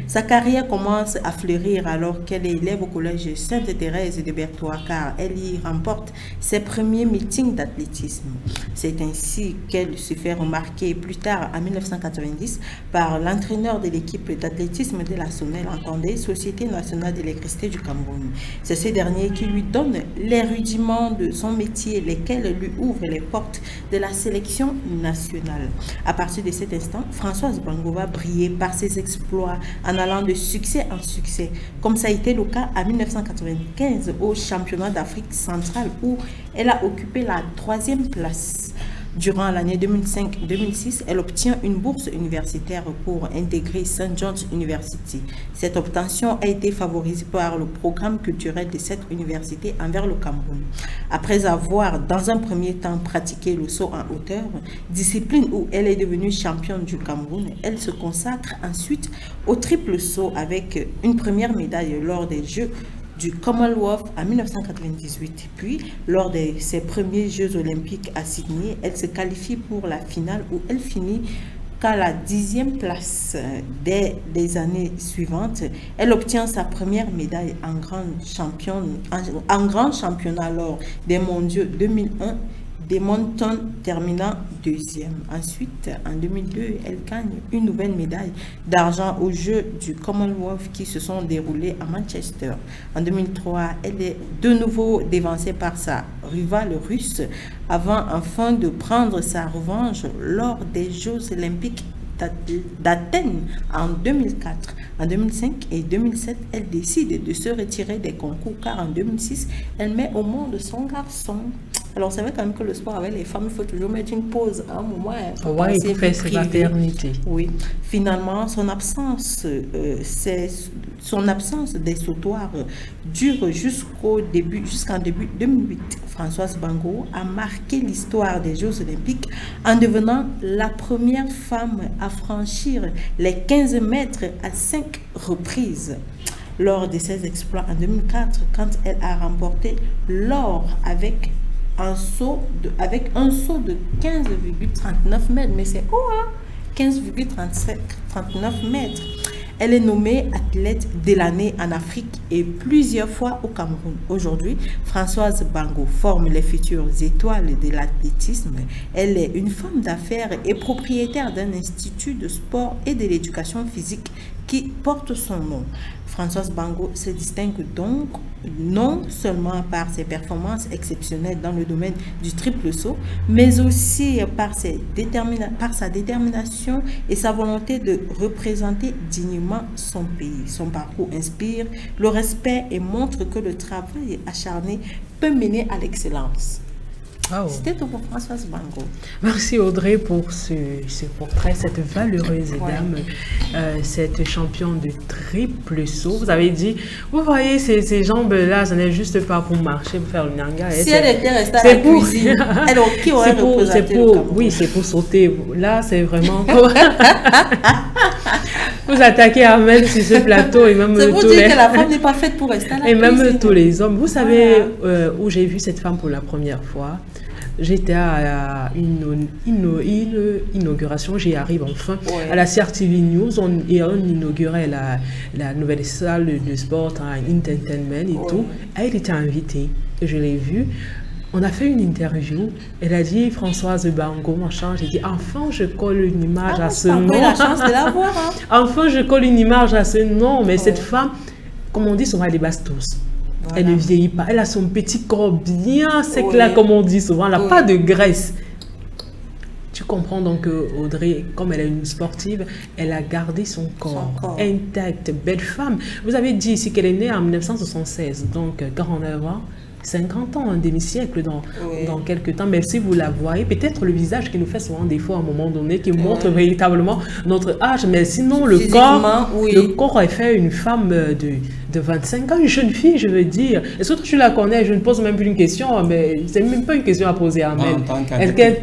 Sa carrière commence à fleurir alors qu'elle est élève au collège Sainte-Thérèse de Berthois, car elle y remporte ses premiers meetings d'athlétisme. C'est ainsi qu'elle se fait remarquer plus tard, en 1990, par l'entraîneur de l'équipe d'athlétisme de la Sonnelle, entendez, Société nationale d'électricité du Cameroun. C'est ce dernier qui lui donne les rudiments de son métier, lesquels lui ouvrent les portes de la sélection nationale. À partir de cet instant, Françoise Bango va briller par ses exploits en allant de succès en succès, comme ça a été le cas en 1995 au championnat d'Afrique centrale où elle a occupé la 3e place. Durant l'année 2005-2006, elle obtient une bourse universitaire pour intégrer St. John's University. Cette obtention a été favorisée par le programme culturel de cette université envers le Cameroun. Après avoir, dans un premier temps, pratiqué le saut en hauteur, discipline où elle est devenue championne du Cameroun, elle se consacre ensuite au triple saut avec une première médaille lors des Jeux du Commonwealth en 1998. Puis, lors de ses premiers Jeux olympiques à Sydney, elle se qualifie pour la finale où elle finit qu'à la 10e place. Dès les années suivantes, elle obtient sa première médaille en grand championnat lors des mondiaux 2001, des Montons terminant 2e. Ensuite, en 2002, elle gagne une nouvelle médaille d'argent aux Jeux du Commonwealth qui se sont déroulés à Manchester. En 2003, elle est de nouveau dévancée par sa rivale russe avant enfin de prendre sa revanche lors des Jeux olympiques d'Athènes en 2004. En 2005 et 2007, elle décide de se retirer des concours car en 2006, elle met au monde son garçon. Alors, c'est vrai quand même que le sport avec les femmes, il faut toujours mettre une pause à un moment. Oui, il faut faire sa maternité. Oui. Finalement, son absence des sautoirs dure jusqu'en début 2008. Françoise Bango a marqué l'histoire des Jeux olympiques en devenant la première femme à franchir les 15 mètres à 5 reprises. Lors de ses exploits en 2004, quand elle a remporté l'or avec un saut de 15,39 mètres, mais c'est quoi, hein? 15,39 mètres. Elle est nommée athlète de l'année en Afrique et plusieurs fois au Cameroun. Aujourd'hui, Françoise Bango forme les futures étoiles de l'athlétisme. Elle est une femme d'affaires et propriétaire d'un institut de sport et de l'éducation physique qui porte son nom. Françoise Bango se distingue donc non seulement par ses performances exceptionnelles dans le domaine du triple saut, mais aussi par sa détermination et sa volonté de représenter dignement son pays. Son parcours inspire le respect et montre que le travail acharné peut mener à l'excellence. Oh. C'était tout pour Françoise Bango. Merci Audrey pour ce portrait, cette valeureuse dame, cette championne de triple saut. Vous avez dit, vous voyez ces jambes-là, ce n'est juste pas pour marcher, pour faire le nyanga. Si elle était restée à la cuisine, alors qui aurait représenté le Cameroun? Oui, c'est pour sauter. Là, c'est vraiment pour... Vous attaquez Ahmed sur ce plateau et même c'est pour dire que la femme n'est pas faite pour rester à la cuisine. Et même tous les hommes. Vous savez où j'ai vu cette femme pour la première fois? J'étais à une inauguration, j'y arrive enfin, à la CRTV News, on inaugurait la nouvelle salle de sport, Entertainment et tout. Elle était invitée, je l'ai vue. On a fait une interview, elle a dit Françoise Bango, machin, j'ai dit enfin je colle une image à ce nom. La chance de la voir, hein. Enfin je colle une image à ce nom, mais cette femme, comme on dit, souvent elle est bastos. Voilà. Elle ne vieillit pas, elle a son petit corps bien sec là, comme on dit souvent, elle n'a pas de graisse. Tu comprends donc Audrey, comme elle est une sportive, elle a gardé son corps intact, belle femme. Vous avez dit ici qu'elle est née en 1976, donc 49 ans. 50 ans, un demi-siècle dans quelques temps, même si vous la voyez, peut-être le visage qui nous fait souvent défaut à un moment donné, qui montre véritablement notre âge, mais sinon le corps est fait une femme de 25 ans, une jeune fille, je veux dire. Et surtout tu la connais, je ne pose même plus une question, mais c'est même pas une question à poser à Amel.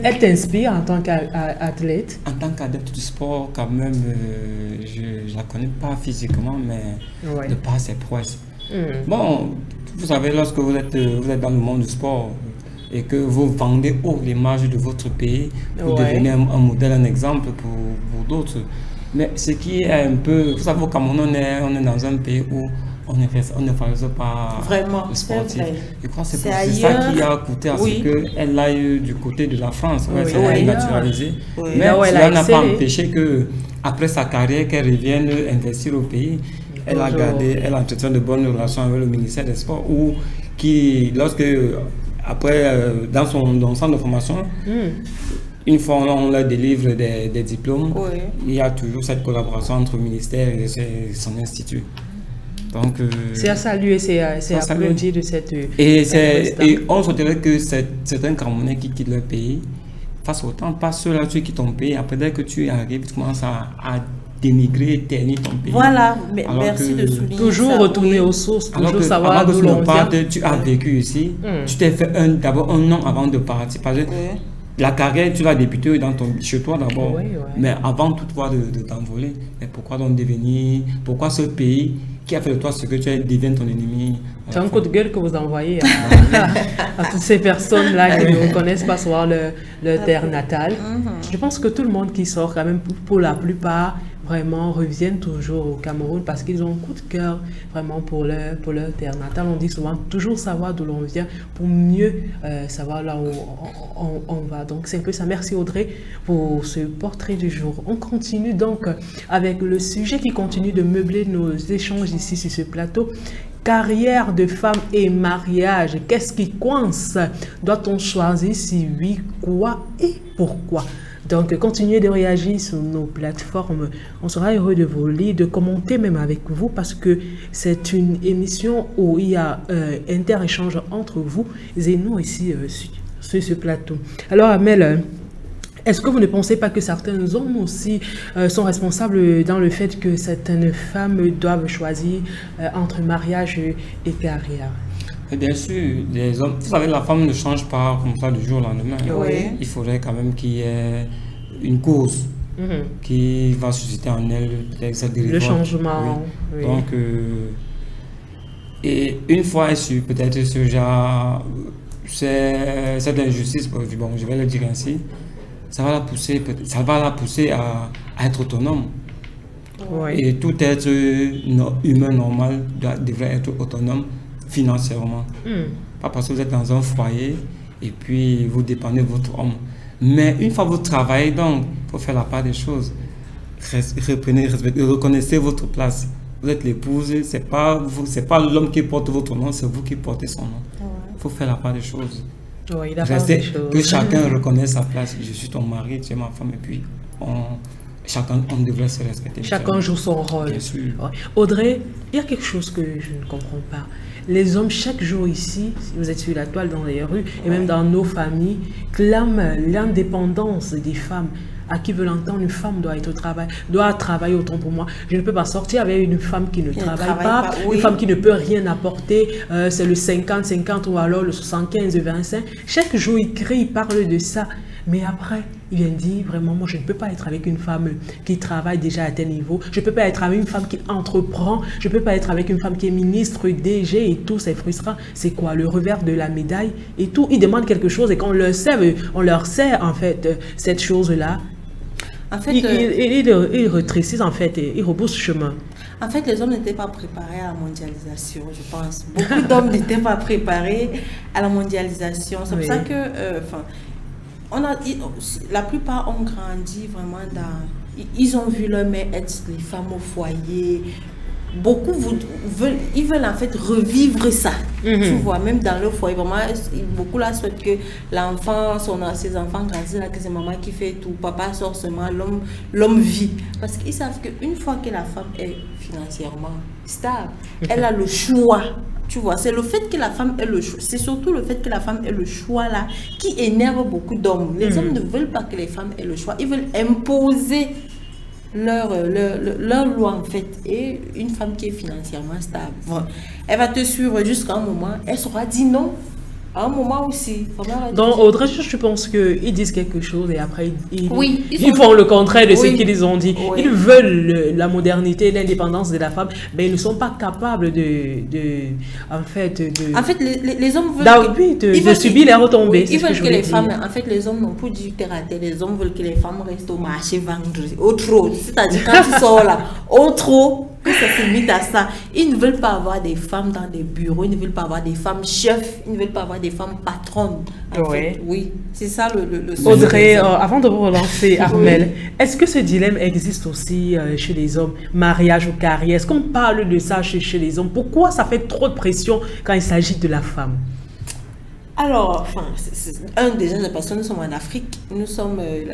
Elle t'inspire en tant qu'athlète? En tant qu'adepte du sport, quand même, je la connais pas physiquement, mais de par ses prouesses. Bon, vous savez, lorsque vous êtes dans le monde du sport et que vous vendez haut l'image de votre pays, vous devenez un modèle, un exemple pour d'autres. Mais ce qui est un peu... Vous savez, au Cameroun, on est dans un pays où on ne favorise pas le sportif. Je crois que c'est ça qui a coûté à ce qu'elle aille du côté de la France. Elle est naturalisée. Mais cela n'a pas empêché qu'après sa carrière, qu'elle revienne investir au pays. Elle a gardé, elle entretient de bonnes relations avec le ministère des Sports, ou qui, lorsque, après, dans son centre de formation, une fois on leur délivre des diplômes, il y a toujours cette collaboration entre le ministère et son institut. Donc, c'est à saluer, c'est applaudi de cette... Et on se dirait que c'est un Camerounais qui quitte leur pays, face au temps, pas ceux-là qui quittent ton pays, après dès que tu arrives, tu commences à dénigrer, ternir ton pays. Voilà, merci de souligner toujours ça, retourner aux sources, toujours savoir d'où l'on vient. Tu as vécu ici, tu t'es fait d'abord un nom avant de partir. Parce que la carrière, tu l'as débuté chez toi d'abord, mais avant toutefois de t'envoler. Mais pourquoi donc devenir, pourquoi ce pays qui a fait de toi ce que tu es devient ton ennemi? C'est un coup de gueule que vous envoyez à toutes ces personnes-là qui ne connaissent pas souvent leur terre natale. Je pense que tout le monde qui sort, quand même, pour la plupart, vraiment reviennent toujours au Cameroun parce qu'ils ont un coup de cœur vraiment pour leur terre natale. On dit souvent toujours savoir d'où l'on vient pour mieux savoir là où on va. Donc c'est un peu ça. Merci Audrey pour ce portrait du jour. On continue donc avec le sujet qui continue de meubler nos échanges ici sur ce plateau. Carrière de femme et mariage, qu'est-ce qui coince? Doit-on choisir? Si oui, quoi et pourquoi? Donc, continuez de réagir sur nos plateformes. On sera heureux de vous lire, de commenter même avec vous parce que c'est une émission où il y a inter-échange entre vous et nous ici sur ce plateau. Alors, Amel, est-ce que vous ne pensez pas que certains hommes aussi sont responsables dans le fait que certaines femmes doivent choisir entre mariage et carrière? Et bien sûr, les hommes, vous savez, la femme ne change pas comme ça du jour au lendemain. Il faudrait quand même qu'il y ait une cause qui va susciter en elle cette révolte. Le changement. Donc, et une elle su peut-être ce genre, cette injustice, bon, je vais le dire ainsi, ça va la pousser à être autonome. Et tout être humain normal devrait être autonome financièrement. Pas parce que vous êtes dans un foyer et puis vous dépendez de votre homme. Mais une fois que vous travaillez, donc, il faut faire la part des choses. reprenez, reconnaissez votre place. Vous êtes l'épouse, c'est pas l'homme qui porte votre nom, c'est vous qui portez son nom. Il faut faire la part des choses. Ouais, il a Restez, que chacun reconnaisse sa place. Je suis ton mari, tu es ma femme, et puis chacun, on devrait se respecter. Chacun joue son rôle. Bien sûr. Ouais. Audrey, il y a quelque chose que je ne comprends pas. Les hommes, chaque jour ici, si vous êtes sur la toile, dans les rues, et même dans nos familles, clament l'indépendance des femmes. À qui veut l'entendre, une femme doit être au travail, doit travailler autant pour moi. Je ne peux pas sortir avec une femme qui ne travaille pas, oui. Une femme qui ne peut rien apporter. C'est le 50-50 ou alors le 75-25. Chaque jour, il crie, il parle de ça. Mais après, il vient dire, vraiment, moi, je ne peux pas être avec une femme qui travaille déjà à tel niveau. Je ne peux pas être avec une femme qui entreprend. Je ne peux pas être avec une femme qui est ministre, DG et tout. C'est frustrant. C'est quoi le revers de la médaille et tout. Ils demandent quelque chose et qu'on leur sert, en fait, cette chose-là. En fait, ils rétrécissent, en fait, ils rebroussent chemin. En fait, les hommes n'étaient pas préparés à la mondialisation, je pense. Beaucoup d'hommes n'étaient pas préparés à la mondialisation. C'est pour ça que, la plupart ont grandi vraiment dans... Ils ont vu leur mère être les femmes au foyer. Beaucoup veulent en fait revivre ça. Tu vois, même dans le foyer, vraiment, beaucoup là souhaitent que l'enfant, ses enfants grandissent là, que c'est maman qui fait tout, papa sort seulement, l'homme vit. Parce qu'ils savent qu'une fois que la femme est financièrement stable, elle a le choix. Tu vois, c'est le fait que la femme ait le choix, c'est surtout le fait que la femme ait le choix là qui énerve beaucoup d'hommes. Les hommes ne veulent pas que les femmes aient le choix, ils veulent imposer leur loi en fait. Et une femme qui est financièrement stable, elle va te suivre jusqu'à un moment, elle saura dire non à un moment aussi. Donc Audrey, je pense qu'ils disent quelque chose et après ils font le contraire de ce qu'ils ont dit. Ils veulent la modernité, l'indépendance de la femme, mais ils ne sont pas capables les hommes veulent de subir les retombées. Ils veulent que les femmes, en fait les hommes n'ont plus du terre à terre, les hommes veulent que les femmes restent au marché vendre au trop, c'est-à-dire quand tu sors là, au trop, que ça se limite à ça. Ils ne veulent pas avoir des femmes dans des bureaux, ils ne veulent pas avoir des femmes chefs, ils ne veulent pas avoir des femmes patronnes. Oui, c'est ça le Audrey, avant de vous relancer, Armel, est-ce que ce dilemme existe aussi chez les hommes, mariage ou carrière? Est-ce qu'on parle de ça chez les hommes? Pourquoi ça fait trop de pression quand il s'agit de la femme? Alors, déjà, parce que nous sommes en Afrique.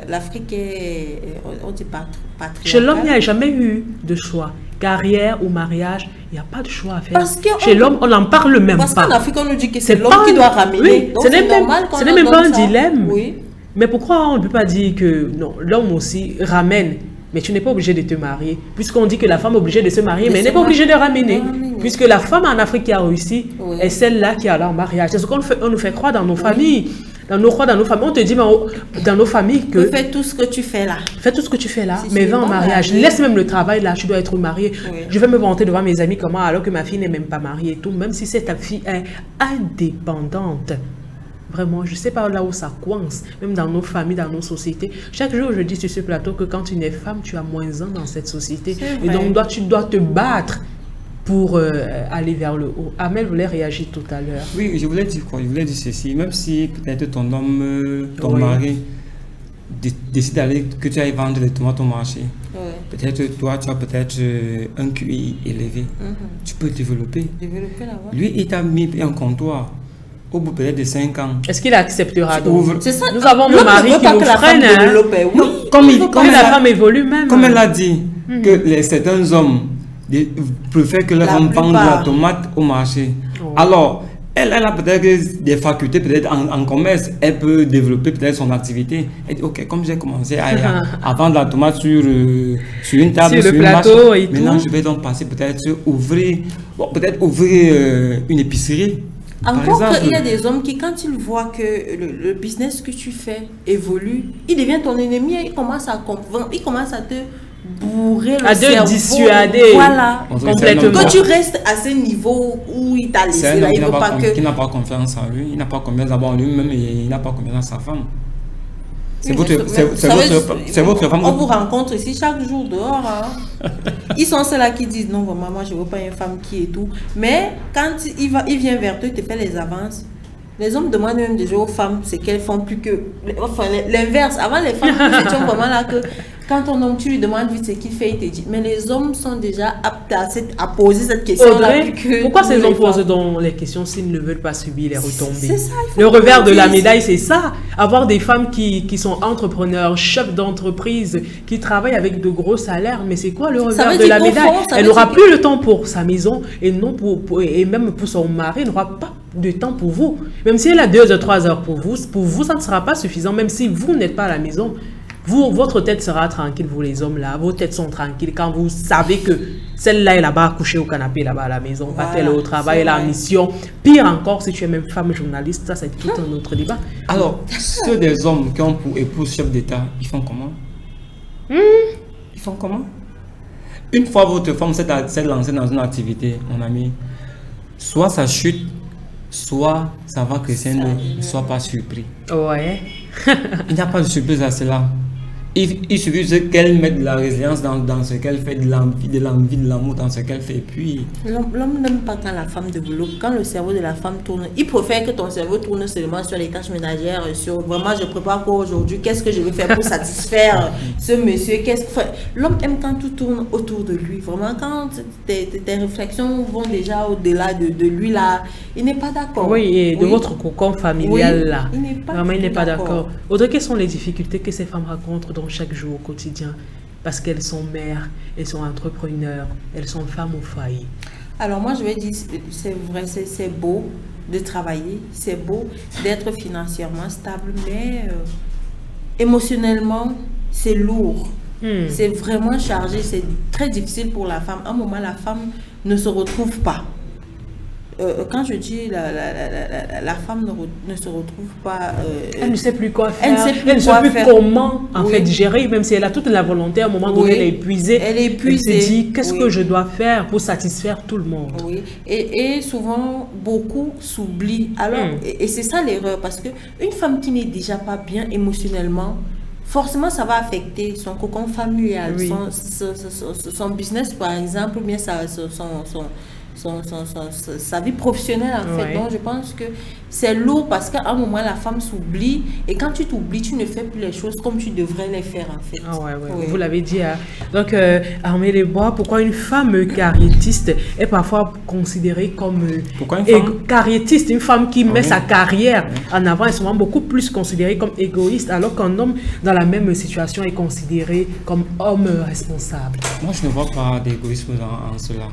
L'Afrique est, on dit pas patriarcale. Chez l'homme, il n'y a jamais eu de choix. Carrière ou mariage, il n'y a pas de choix à faire. Chez l'homme, on n'en parle même pas. Parce qu'en Afrique, on nous dit que c'est l'homme qui doit ramener. Oui, ce n'est même pas un dilemme. Oui. Mais pourquoi on ne peut pas dire que non, l'homme aussi ramène? Mais tu n'es pas obligé de te marier. Puisqu'on dit que la femme est obligée de se marier, mais elle n'est pas obligée de ramener. Puisque la femme en Afrique qui a réussi est celle-là qui a leur mariage. C'est ce qu'on nous fait croire dans nos familles. Dans nos familles, on te dit dans nos familles que... Fais tout ce que tu fais là. Fais tout ce que tu fais là, mais va en mariage. Laisse même le travail là, tu dois être mariée. Je vais me vanter devant mes amis comment, alors que ma fille n'est même pas mariée et tout. Même si ta fille est indépendante. Vraiment, je ne sais pas là où ça coince, même dans nos familles, dans nos sociétés. Chaque jour, je dis sur ce plateau que quand tu es femme, tu as moins un dans cette société. Et donc, tu dois te battre pour aller vers le haut. Amel voulait réagir tout à l'heure. Oui, je voulais dire quoi? Je voulais dire ceci. Même si peut-être ton homme, ton mari, décide d'aller, que tu ailles vendre des tomates au marché, peut-être toi, tu as peut-être un QI élevé. Tu peux développer. Lui, il t'a mis un comptoir. Au bout peut-être de 5 ans. Est-ce qu'il acceptera donc? C'est ça. Nous avons nos maris qui nous freinent. Comme la femme évolue même. Comme elle a dit, que certains hommes préfèrent que leur femme vende la tomate au marché. Alors, elle a peut-être des facultés, peut-être en commerce, elle peut développer peut-être son activité. Elle dit, ok, comme j'ai commencé à vendre la tomate sur une table, sur le plateau et maintenant tout. Je vais donc passer peut-être ouvrir une épicerie. Encore qu'il y a des hommes qui, quand ils voient que le business que tu fais évolue, il devient ton ennemi, il commence à comprendre, il commence à te bourrer le cerveau. À te dissuader. Voilà. Complètement. Que tu restes à ce niveau où il t'a laissé là, il veut pas que... Qui n'a pas confiance en lui, il n'a pas confiance en lui-même et il n'a pas confiance en sa femme. C'est votre femme. On vous rencontre ici chaque jour dehors. Hein. Ils sont ceux-là qui disent non, vraiment, moi je ne veux pas une femme qui est tout. Mais quand il vient vers toi, il te fait les avances. Les hommes demandent même déjà aux femmes ce qu'elles font plus que... Enfin, l'inverse. Avant, les femmes, nous étions vraiment là que... Quand ton homme, tu lui demandes vite ce qu'il fait, il te dit. Mais les hommes sont déjà aptes à poser cette question-là. Pourquoi ces hommes posent donc les questions s'ils ne veulent pas subir les retombées? C'est ça. Le revers de la médaille, c'est ça. Avoir des femmes qui sont entrepreneurs, chefs d'entreprise, qui travaillent avec de gros salaires. Mais c'est quoi le revers de la médaille? Elle n'aura plus le temps pour sa maison et, non et même pour son mari, elle n'aura pas de temps pour vous. Même si elle a 2 ou 3 heures pour vous, ça ne sera pas suffisant. Même si vous n'êtes pas à la maison. Votre tête sera tranquille, vous les hommes là, vos têtes sont tranquilles quand vous savez que celle-là est là-bas couchée au canapé là-bas à la maison, voilà, pas elle au travail, elle a en mission. Pire encore, si tu es même femme journaliste, ça c'est tout un autre débat. Alors, ceux des hommes qui ont pour épouse chef d'État, ils font comment? Ils font comment? Une fois votre femme s'est lancée dans une activité, mon ami, soit ça chute, soit ça va crescer, ne sois pas surpris. Ouais. Il n'y a pas de surprise à cela. Il suffit qu'elle mette de la résilience dans ce qu'elle fait, de l'envie, de l'amour dans ce qu'elle fait. Puis l'homme n'aime pas quand la femme développe, quand le cerveau de la femme tourne. Il préfère que ton cerveau tourne seulement sur les tâches ménagères, sur vraiment je prépare quoi aujourd'hui, qu'est-ce que je vais faire pour satisfaire ce monsieur. L'homme aime quand tout tourne autour de lui. Vraiment, quand tes réflexions vont déjà au-delà de lui là, il n'est pas d'accord. Oui, et de votre cocon familial là. Il n'est pas, vraiment, il n'est pas d'accord. Audrey, quelles sont les difficultés que ces femmes rencontrent dans chaque jour au quotidien, parce qu'elles sont mères, elles sont entrepreneurs, elles sont femmes au foyer? Alors moi je vais dire, c'est vrai, c'est beau de travailler, c'est beau d'être financièrement stable, mais émotionnellement c'est lourd, c'est vraiment chargé, c'est très difficile pour la femme. À un moment la femme ne se retrouve pas. Quand je dis la femme ne se retrouve pas... elle ne sait plus quoi faire, elle ne sait plus comment en fait gérer, même si elle a toute la volonté, à un moment donné elle est épuisée. Elle est épuisée. Elle se dit, qu'est-ce que je dois faire pour satisfaire tout le monde? Oui, et souvent beaucoup s'oublient. Alors, et c'est ça l'erreur, parce qu'une femme qui n'est déjà pas bien émotionnellement, forcément ça va affecter son cocon familial, son business par exemple, ou bien sa vie professionnelle en fait. Donc je pense que c'est lourd parce qu'à un moment la femme s'oublie, et quand tu t'oublies tu ne fais plus les choses comme tu devrais les faire en fait. Vous l'avez dit. Hein. Donc Armée les Bois, pourquoi une femme carriériste est parfois considérée comme carriériste, une femme qui met sa carrière en avant est souvent beaucoup plus considérée comme égoïste, alors qu'un homme dans la même situation est considéré comme homme responsable? Moi je ne vois pas d'égoïsme en cela.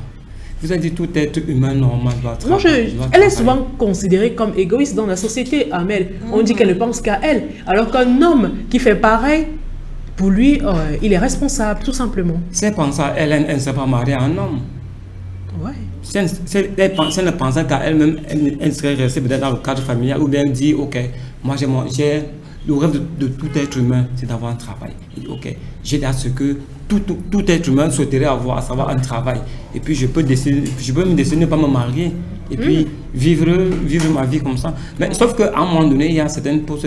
Vous avez dit tout être humain normal doit travailler. Elle est souvent considérée comme égoïste dans la société, Amel. On dit qu'elle ne pense qu'à elle. Alors qu'un homme qui fait pareil, pour lui, il est responsable, tout simplement. Si elle pense à elle ne s'est pas mariée à un homme. Ouais. Si elle ne pensait qu'à elle-même, elle serait restée peut-être dans le cadre familial, ou bien dit, ok, moi j'ai le rêve de tout être humain, c'est d'avoir un travail. Et, ok, j'ai là ce que tout être humain souhaiterait avoir, à savoir un travail. Et puis je peux me décider de ne pas me marier. Et puis vivre ma vie comme ça. Mais sauf qu'à un moment donné, il y a certaines postes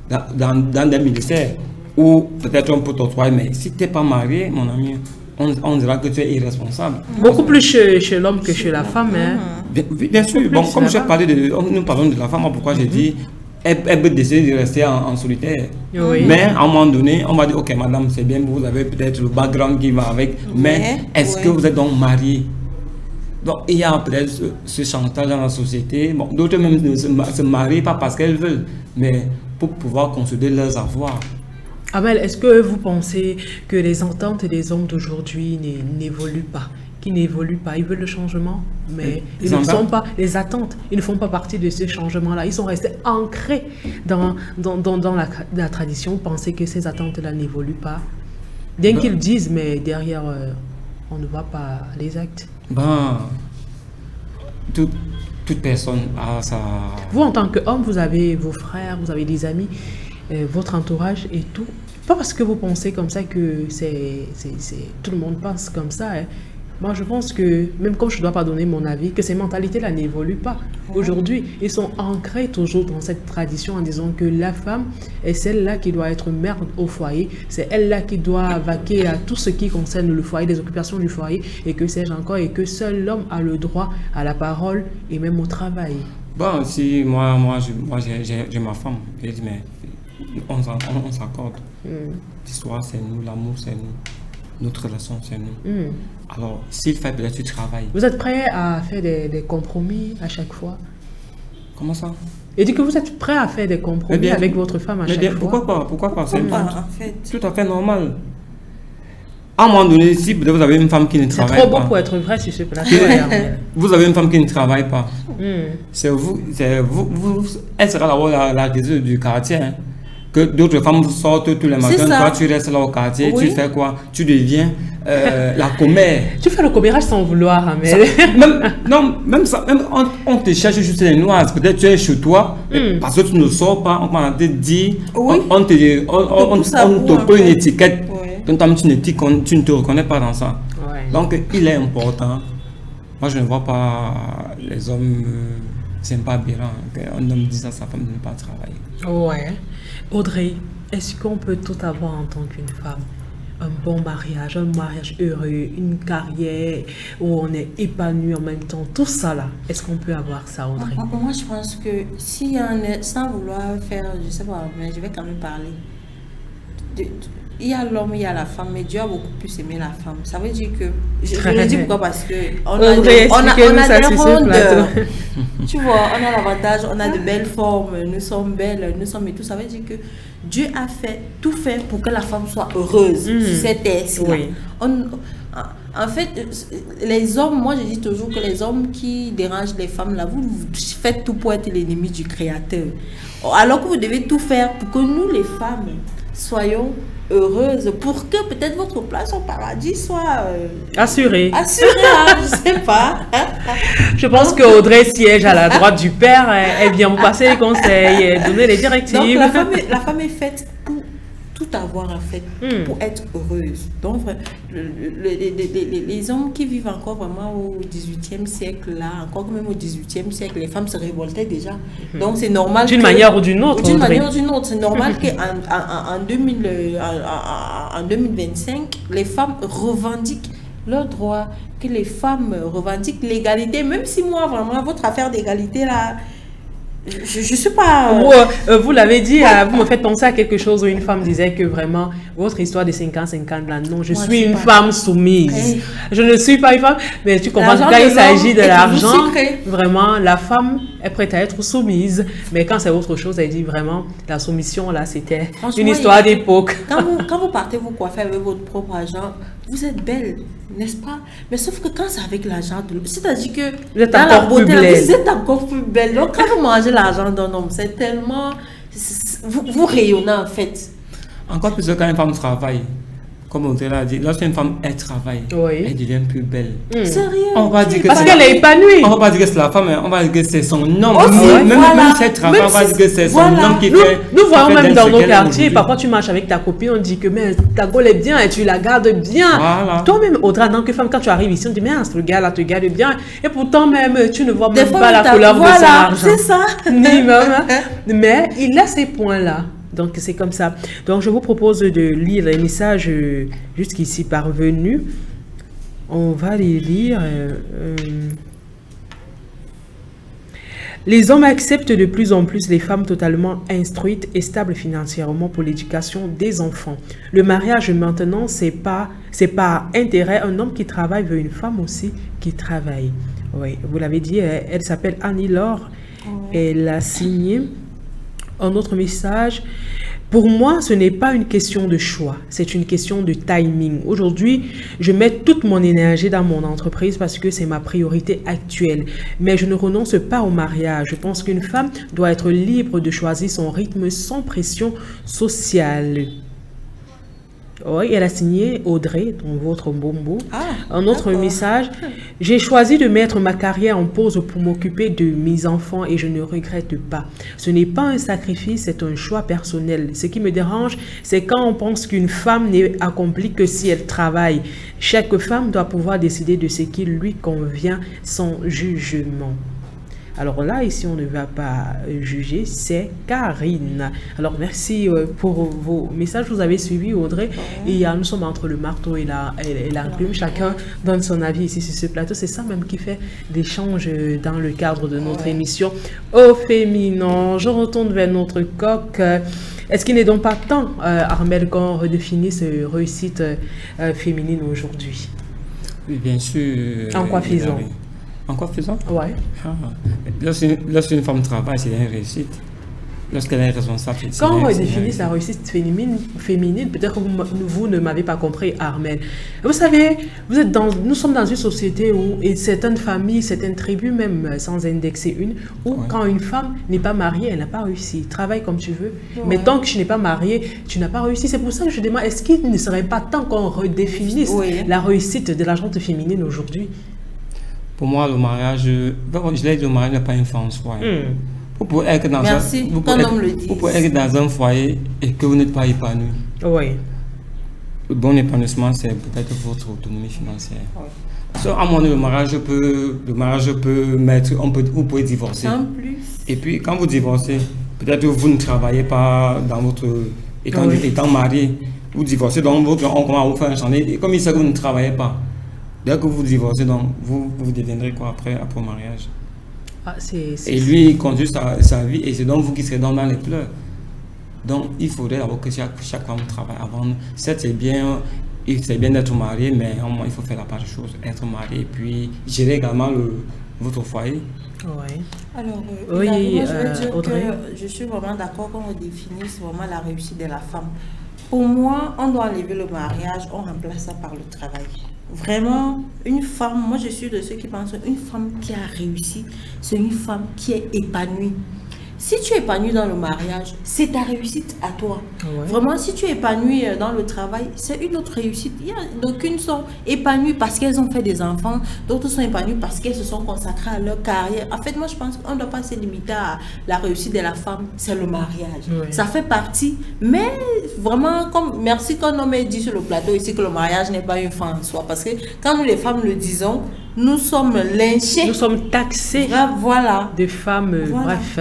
dans des ministères où peut-être on peut t'octroyer, mais si tu n'es pas marié, mon ami, on dira que tu es irresponsable. Beaucoup plus chez l'homme que chez la femme. Hein. Bien sûr. Bon, comme j'ai parlé nous parlons de la femme, pourquoi j'ai dit elle peut décider de rester en solitaire. Oui. Mais à un moment donné, on va dire, ok madame, c'est bien, vous avez peut-être le background qui va avec, mais est-ce que vous êtes donc marié? Donc il y a peut-être ce chantage dans la société. Bon, d'autres même ne se marient pas parce qu'elles veulent, mais pour pouvoir consolider leurs avoirs. Amel, est-ce que vous pensez que les ententes des hommes d'aujourd'hui n'évoluent pas? Qui n'évoluent pas, ils veulent le changement, mais ils ne sont pas, les attentes, ils ne font pas partie de ces changements-là. Ils sont restés ancrés dans la tradition. Vous pensez que ces attentes-là n'évoluent pas? Bien qu'ils disent, mais derrière, on ne voit pas les actes. Toute personne a sa... Vous, en tant qu'homme, vous avez vos frères, vous avez des amis, votre entourage et tout. Pas parce que vous pensez comme ça que tout le monde pense comme ça. Hein. Moi, je pense que, même comme je ne dois pas donner mon avis, que ces mentalités-là n'évoluent pas. Aujourd'hui, ils sont ancrés toujours dans cette tradition en disant que la femme est celle-là qui doit être mère au foyer. C'est elle-là qui doit vaquer à tout ce qui concerne le foyer, les occupations du foyer, et que sais-je encore, et que seul l'homme a le droit à la parole et même au travail. Bon, si moi j'ai ma femme, elle dit, mais on s'accorde. L'histoire, c'est nous, l'amour, c'est nous. Notre relation, c'est nous. Alors, s'il fait peut-être du travail. Vous êtes prêt à faire des compromis à chaque fois? Comment ça? Et dit que vous êtes prêt à faire des compromis avec votre femme à chaque fois. Pourquoi pas? C'est en fait. tout à fait normal. À un moment donné, si vous avez une femme qui ne travaille pas... C'est trop beau pour être vrai sur ce plateau. Vous avez une femme qui ne travaille pas. C'est vous, elle sera d'abord la réseau du quartier. Hein. Que d'autres femmes sortent tous les matins, toi tu restes là au quartier, tu fais quoi? Tu deviens la commère. Tu fais le commérage sans vouloir, Amel. Même on te cherche juste les noises. Peut-être tu es chez toi, parce que tu ne sors pas, on va te dire, on te pose une étiquette. Donc tu ne te reconnais pas dans ça. Donc il est important. Moi je ne vois pas les hommes, c'est pas aberrant qu'un homme dise à sa femme de ne pas travailler. Ouais. Audrey, est-ce qu'on peut tout avoir en tant qu'une femme? Un bon mariage, un mariage heureux, une carrière où on est épanoui en même temps, tout ça là, est-ce qu'on peut avoir ça, Audrey? Moi je pense que si sans vouloir faire, je sais pas, mais je vais quand même parler. Il y a l'homme, il y a la femme, mais Dieu a beaucoup plus aimé la femme. Ça veut dire que... Je le dis pourquoi? Parce que on a des rondeurs. Tu vois, on a l'avantage, on a de belles formes, nous sommes belles, nous sommes et tout. Ça veut dire que Dieu a tout fait pour que la femme soit heureuse sur cette terre-là. En fait, les hommes, moi je dis toujours que les hommes qui dérangent les femmes, là, vous faites tout pour être l'ennemi du Créateur. Alors que vous devez tout faire pour que nous, les femmes, soyons heureuse pour que peut-être votre place au paradis soit assurée. Assurée, hein, je sais pas. Je pense que Audrey siège à la droite du Père. Elle vient vous passer les conseils, donner les directives. Donc la femme est faite pour tout avoir en fait, pour être heureuse. Donc les hommes qui vivent encore vraiment au 18e siècle là, encore même au 18e siècle, les femmes se révoltaient déjà. Donc c'est normal. D'une manière ou d'une autre. D'une manière ou d'une autre, c'est normal qu'en 2025, les femmes revendiquent leurs droits, que les femmes revendiquent l'égalité, même si moi vraiment votre affaire d'égalité là. Je suis pas... Vous l'avez dit, vous me faites penser à quelque chose où une femme disait que vraiment, votre histoire de 50-50 là, non, je suis une femme soumise. Hey. Je ne suis pas une femme, mais tu comprends, quand il s'agit de l'argent, vraiment, la femme est prête à être soumise. Mais quand c'est autre chose, elle dit vraiment, la soumission là, c'était une histoire d'époque. Quand vous partez vous coiffer avec votre propre argent, vous êtes belle, n'est-ce pas? Mais sauf que quand c'est avec l'argent de l'autre, c'est-à-dire que vous êtes encore plus belle. Vous êtes encore plus belle. Donc quand vous mangez l'argent d'un homme, c'est tellement... Vous rayonnez en fait. Encore plus quand une femme travaille. Comme Audrey l'a dit, lorsqu'une femme elle travaille, elle devient plus belle. Sérieux? On va dire que parce qu'elle est épanouie. On va pas dire que c'est la femme, on va dire que c'est son homme. Même si elle travaille, on va dire que c'est son homme qui fait. Nous voyons même dans nos quartiers, parfois tu marches avec ta copine, on dit que mais, ta gueule est bien et tu la gardes bien. Voilà. Toi-même, Audrey, en tant que femme, quand tu arrives ici, on dit mais ce gars-là te garde bien. Et pourtant, même, tu ne vois même pas la couleur de son argent. C'est ça. Ni même. Mais il a ces points-là. Donc, c'est comme ça. Donc, je vous propose de lire les messages jusqu'ici parvenus. On va les lire. Les hommes acceptent de plus en plus les femmes totalement instruites et stables financièrement pour l'éducation des enfants. Le mariage, maintenant, c'est par intérêt. Un homme qui travaille veut une femme aussi qui travaille. Oui, vous l'avez dit, elle s'appelle Annie-Laure. Elle a signé un autre message. Pour moi, ce n'est pas une question de choix, c'est une question de timing. Aujourd'hui, je mets toute mon énergie dans mon entreprise parce que c'est ma priorité actuelle. Mais je ne renonce pas au mariage. Je pense qu'une femme doit être libre de choisir son rythme sans pression sociale. Oui, elle a signé Audrey, donc votre bombo. Un autre d'accord. message. J'ai choisi de mettre ma carrière en pause pour m'occuper de mes enfants et je ne regrette pas. Ce n'est pas un sacrifice, c'est un choix personnel. Ce qui me dérange, c'est quand on pense qu'une femme n'est accomplie que si elle travaille. Chaque femme doit pouvoir décider de ce qui lui convient sans jugement. Alors là, ici, on ne va pas juger, c'est Karine. Alors, merci pour vos messages. Vous avez suivi, Audrey. Et nous sommes entre le marteau et l'enclume. Chacun donne son avis ici sur ce plateau. C'est ça même qui fait l'échange dans le cadre de notre émission Au Féminin. Je retourne vers notre coq. Est-ce qu'il n'est donc pas temps, Armel, qu'on redéfinisse réussite féminine aujourd'hui? Oui, bien sûr. En quoi faisant? En quoi faisant? Ouais. Lorsqu'une femme travaille, c'est une réussite. Lorsqu'elle est responsable, c'est quand on une redéfinit sa réussite féminine, peut-être que vous ne m'avez pas compris, Armel. Vous savez, nous sommes dans une société où, et certaines familles, certaines tribus même, sans indexer une, où quand une femme n'est pas mariée, elle n'a pas réussi. Travaille comme tu veux, mais tant que tu n'es pas mariée, tu n'as pas réussi. C'est pour ça que je demande, est-ce qu'il ne serait pas temps qu'on redéfinisse la réussite de la gente féminine aujourd'hui? Pour moi, le mariage, je l'ai dit, le mariage n'est pas une fin en soi. Vous pouvez être dans un foyer et que vous n'êtes pas épanoui. Oui. Le bon épanouissement, c'est peut-être votre autonomie financière. À mon avis, le mariage peut mettre, vous pouvez divorcer. En plus. Et puis, quand vous divorcez, peut-être que vous ne travaillez pas dans votre... Étant marié, vous divorcez, donc on commence à vous faire un chantier. Et comme il sait que vous ne travaillez pas, dès que vous divorcez, donc vous deviendrez quoi après le mariage? Et lui, il conduit sa vie et c'est donc vous qui serez dans les pleurs. Donc, il faudrait d'abord que chaque femme travaille avant. Certes, c'est bien d'être marié, mais au moins, il faut faire la part des choses. Être marié et puis gérer également votre foyer. Oui. Alors, oui, je veux dire Audrey. que je suis vraiment d'accord qu'on définisse vraiment la réussite de la femme. Pour moi, on doit enlever le mariage, on remplace ça par le travail. Vraiment, une femme, moi je suis de ceux qui pensent qu'une femme qui a réussi, c'est une femme qui est épanouie. Si tu es épanoui dans le mariage, c'est ta réussite à toi. Vraiment, si tu es épanoui dans le travail, c'est une autre réussite. D'aucunes sont épanouies parce qu'elles ont fait des enfants, d'autres sont épanouies parce qu'elles se sont consacrées à leur carrière. En fait, moi je pense qu'on ne doit pas se limiter à la réussite de la femme, c'est le mariage. Ça fait partie, mais vraiment, merci qu'on m'a dit sur le plateau ici que le mariage n'est pas une fin en soi. Parce que quand nous les femmes le disons, nous sommes lynchés. Nous sommes taxés de femmes. Bref,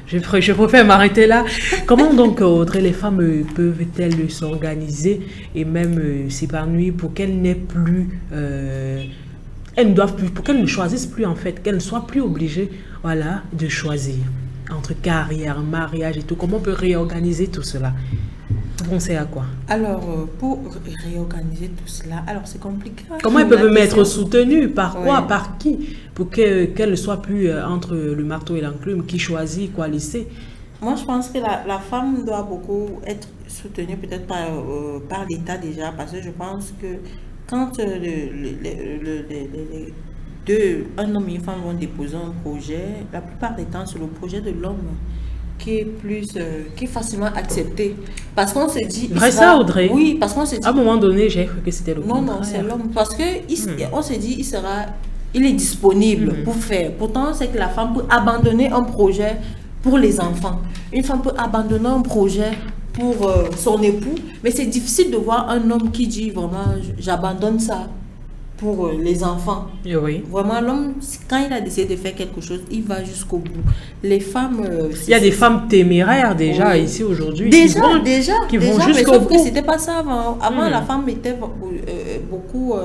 je préfère m'arrêter là. Comment donc, Audrey, les femmes peuvent-elles s'organiser et même s'épanouir pour qu'elles n'aient plus... elles ne doivent plus, pour qu'elles ne choisissent plus en fait, qu'elles ne soient plus obligées de choisir entre carrière, mariage et tout. Comment on peut réorganiser tout cela? Vous pensez à quoi? Alors, pour réorganiser tout cela, alors c'est compliqué. Comment elles peuvent être soutenues? Par quoi? Par qui? Pour qu'elles ne soient plus entre le marteau et l'enclume, qui choisit, quoi laisser? Moi, je pense que la femme doit beaucoup être soutenue peut-être par l'État déjà, parce que je pense que quand un homme et une femme vont déposer un projet, la plupart des temps, c'est le projet de l'homme qui est facilement accepté. Parce qu'on se dit... Vrai ça, Audrey? Oui, parce qu'on se dit... À un moment donné, j'ai cru que c'était le contraire. Non, c'est l'homme. Parce qu'on se dit, il est disponible pour faire. Pourtant, c'est que la femme peut abandonner un projet pour les enfants. Une femme peut abandonner un projet pour son époux. Mais c'est difficile de voir un homme qui dit vraiment, j'abandonne ça pour les enfants. Oui. Vraiment, l'homme, quand il a décidé de faire quelque chose, il va jusqu'au bout. Les femmes... il y a des femmes téméraires déjà ici aujourd'hui. Déjà, qui vont mais jusqu'au sauf bout. que c'était pas ça avant. Avant, la femme était beaucoup...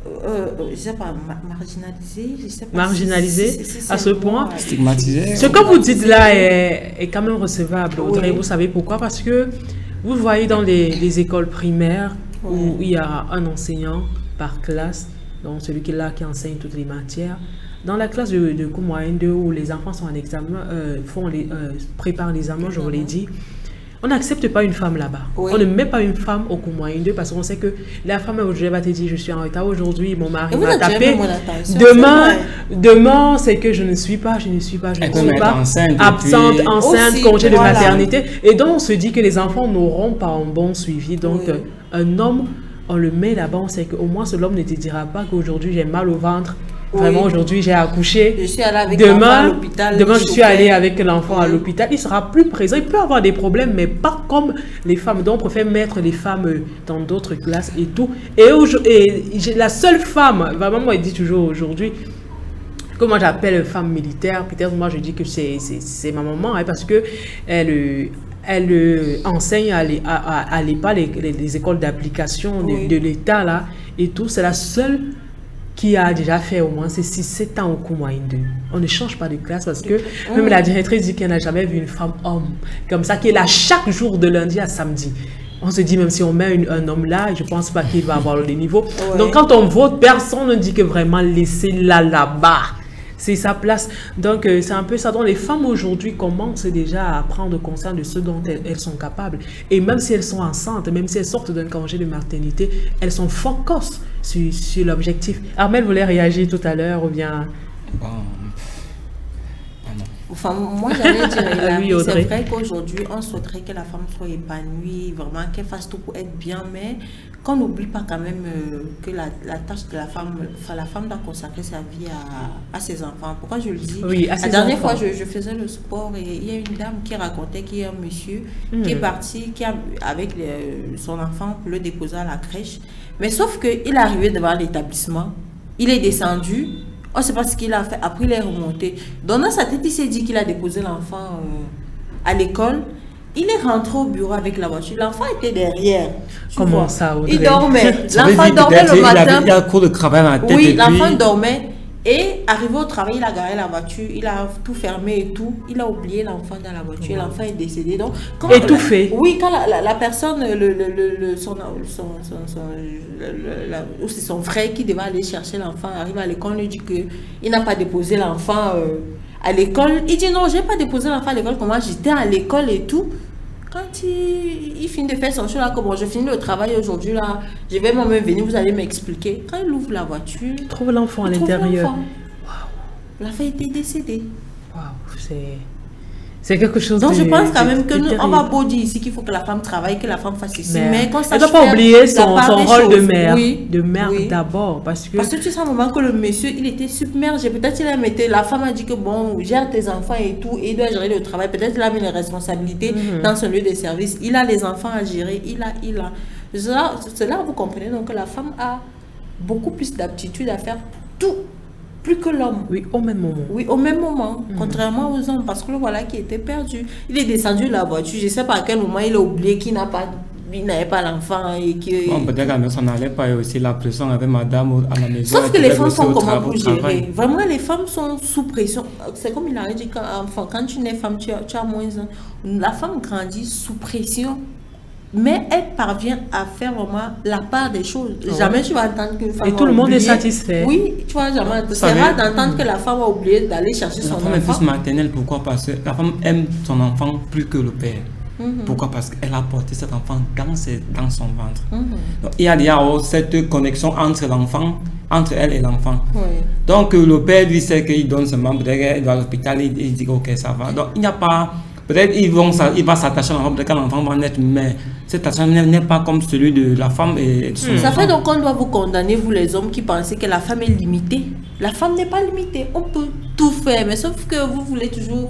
je sais pas, marginalisée. Je sais pas marginalisée à ce point. Stigmatisée. Ce que vous dites là est quand même recevable, Audrey. Vous savez pourquoi? Parce que vous voyez dans les écoles primaires où il y a un enseignant par classe, donc celui qui est là qui enseigne toutes les matières. Dans la classe de cours moyenne 2 où les enfants sont en examen, préparent l'examen, je vous l'ai dit, On n'accepte pas une femme là-bas. Oui. On ne met pas une femme au Koumaïndé parce qu'on sait que la femme aujourd'hui va te dire je suis en retard aujourd'hui, mon mari m'a tapé. Demain, c'est que je ne suis pas absente, enceinte, congé de maternité. Et donc on se dit que les enfants n'auront pas un bon suivi. Donc un homme, on le met là-bas, on sait qu'au moins l'homme ne te dira pas qu'aujourd'hui j'ai mal au ventre. Vraiment, aujourd'hui, j'ai accouché. Je suis allée avec l'enfant à l'hôpital. Demain, je suis allée avec l'enfant à l'hôpital. Il sera plus présent. Il peut avoir des problèmes, mais pas comme les femmes. Donc, on préfère mettre les femmes dans d'autres classes et tout. Et la seule femme, vraiment, moi, je dis toujours aujourd'hui, que moi, j'appelle femme militaire. Peut-être, moi, je dis que c'est ma maman, hein, parce que elle enseigne à l'EPA, les écoles d'application de l'État, là, et tout. C'est la seule qui a déjà fait au moins 6-7 ans au Koumaïndé. On ne change pas de classe parce que même la directrice dit qu'elle n'a jamais vu une femme homme comme ça, qui est là chaque jour de lundi à samedi. On se dit même si on met un homme là, je ne pense pas qu'il va avoir le niveau. Donc quand on vote, personne ne dit que vraiment laissez-la là-bas. C'est sa place. Donc, c'est un peu ça. Donc, les femmes aujourd'hui commencent déjà à prendre conscience de ce dont elles sont capables. Et même si elles sont enceintes, même si elles sortent d'un congé de maternité, elles sont focus sur l'objectif. Armel voulait réagir tout à l'heure ou bien... Bon. Enfin, moi, j'allais dire, oui, c'est vrai qu'aujourd'hui, on souhaiterait que la femme soit épanouie, vraiment, qu'elle fasse tout pour être bien, mais qu'on n'oublie pas quand même que la tâche de la femme doit consacrer sa vie à ses enfants. Pourquoi je le dis? Oui, à ses La dernière enfants. fois, je faisais le sport et il y a une dame qui racontait qu'il y a un monsieur qui est parti avec son enfant pour le déposer à la crèche. Mais sauf qu'il est arrivé devant l'établissement, il est descendu. On ne sait pas ce qu'il a fait. Après, il est remonté. Dans sa tête, il s'est dit qu'il a déposé l'enfant à l'école. Il est rentré au bureau avec la voiture. L'enfant était derrière. Comment ça, Audrey? Il dormait. L'enfant dormait le matin. Il a cours de travail dans la tête. Oui, l'enfant dormait. Et arrivé au travail, il a garé la voiture. Il a tout fermé et tout. Il a oublié l'enfant dans la voiture. L'enfant est décédé. Donc, étouffé. Oui, quand la personne, c'est son frère qui devait aller chercher l'enfant, arrive à l'école, lui dit qu'il n'a pas déposé l'enfant à l'école. Il dit non, je n'ai pas déposé l'enfant à l'école, comment j'étais à l'école et tout. Quand il finit de faire son show là, comment je finis le travail aujourd'hui là, je vais moi-même venir, vous allez m'expliquer. Quand il ouvre la voiture, il trouve l'enfant à l'intérieur. L'enfant était décédé. Waouh, c'est quelque chose. Donc je pense quand même que nous, on va beau dire ici qu'il faut que la femme travaille, que la femme fasse ici, mais quand ça elle ne doit pas oublier son rôle de mère, oui, de mère d'abord, parce que tu sais à un moment que le monsieur il était submergé, peut-être il a mis, la femme a dit que bon, gère tes enfants et tout, et il doit gérer le travail, peut-être il a mis les responsabilités dans son lieu de service, il a les enfants à gérer, il a. C'est là vous comprenez donc que la femme a beaucoup plus d'aptitude à faire tout. Plus que l'homme. Oui, au même moment. Oui, au même moment. Contrairement aux hommes, parce que le voilà qui était perdu. Il est descendu de la voiture. Je ne sais pas à quel moment il a oublié qu'il n'avait pas l'enfant. Bon, peut-être qu'à la maison, on n'allait pas. Et aussi la pression avec madame à la maison. Sauf que les femmes sont comment pour gérer. Vraiment, les femmes sont sous pression. C'est comme il a dit, quand tu n'es femme, tu as moins. La femme grandit sous pression. Mais elle parvient à faire vraiment la part des choses. Jamais tu vas entendre qu'une femme. Et tout le monde est satisfait. Oui, tu vois, jamais. C'est rare d'entendre que la femme a oublié d'aller chercher son enfant. La femme est plus maternelle, pourquoi? Parce que la femme aime son enfant plus que le père. Pourquoi? Parce qu'elle a porté cet enfant dans son ventre. Donc, il y a cette connexion entre l'enfant, entre elle et l'enfant. Donc le père lui sait qu'il donne seulement, peut-être qu'il va à l'hôpital, il dit ok, ça va. Donc il n'y a pas. Peut-être il va s'attacher à l'enfant, peut-être que l'enfant va naître, mais cet attachement n'est pas comme celui de la femme et de son enfant. Ça fait donc qu'on doit vous condamner, vous les hommes qui pensez que la femme est limitée. La femme n'est pas limitée, on peut tout faire, mais sauf que vous voulez toujours...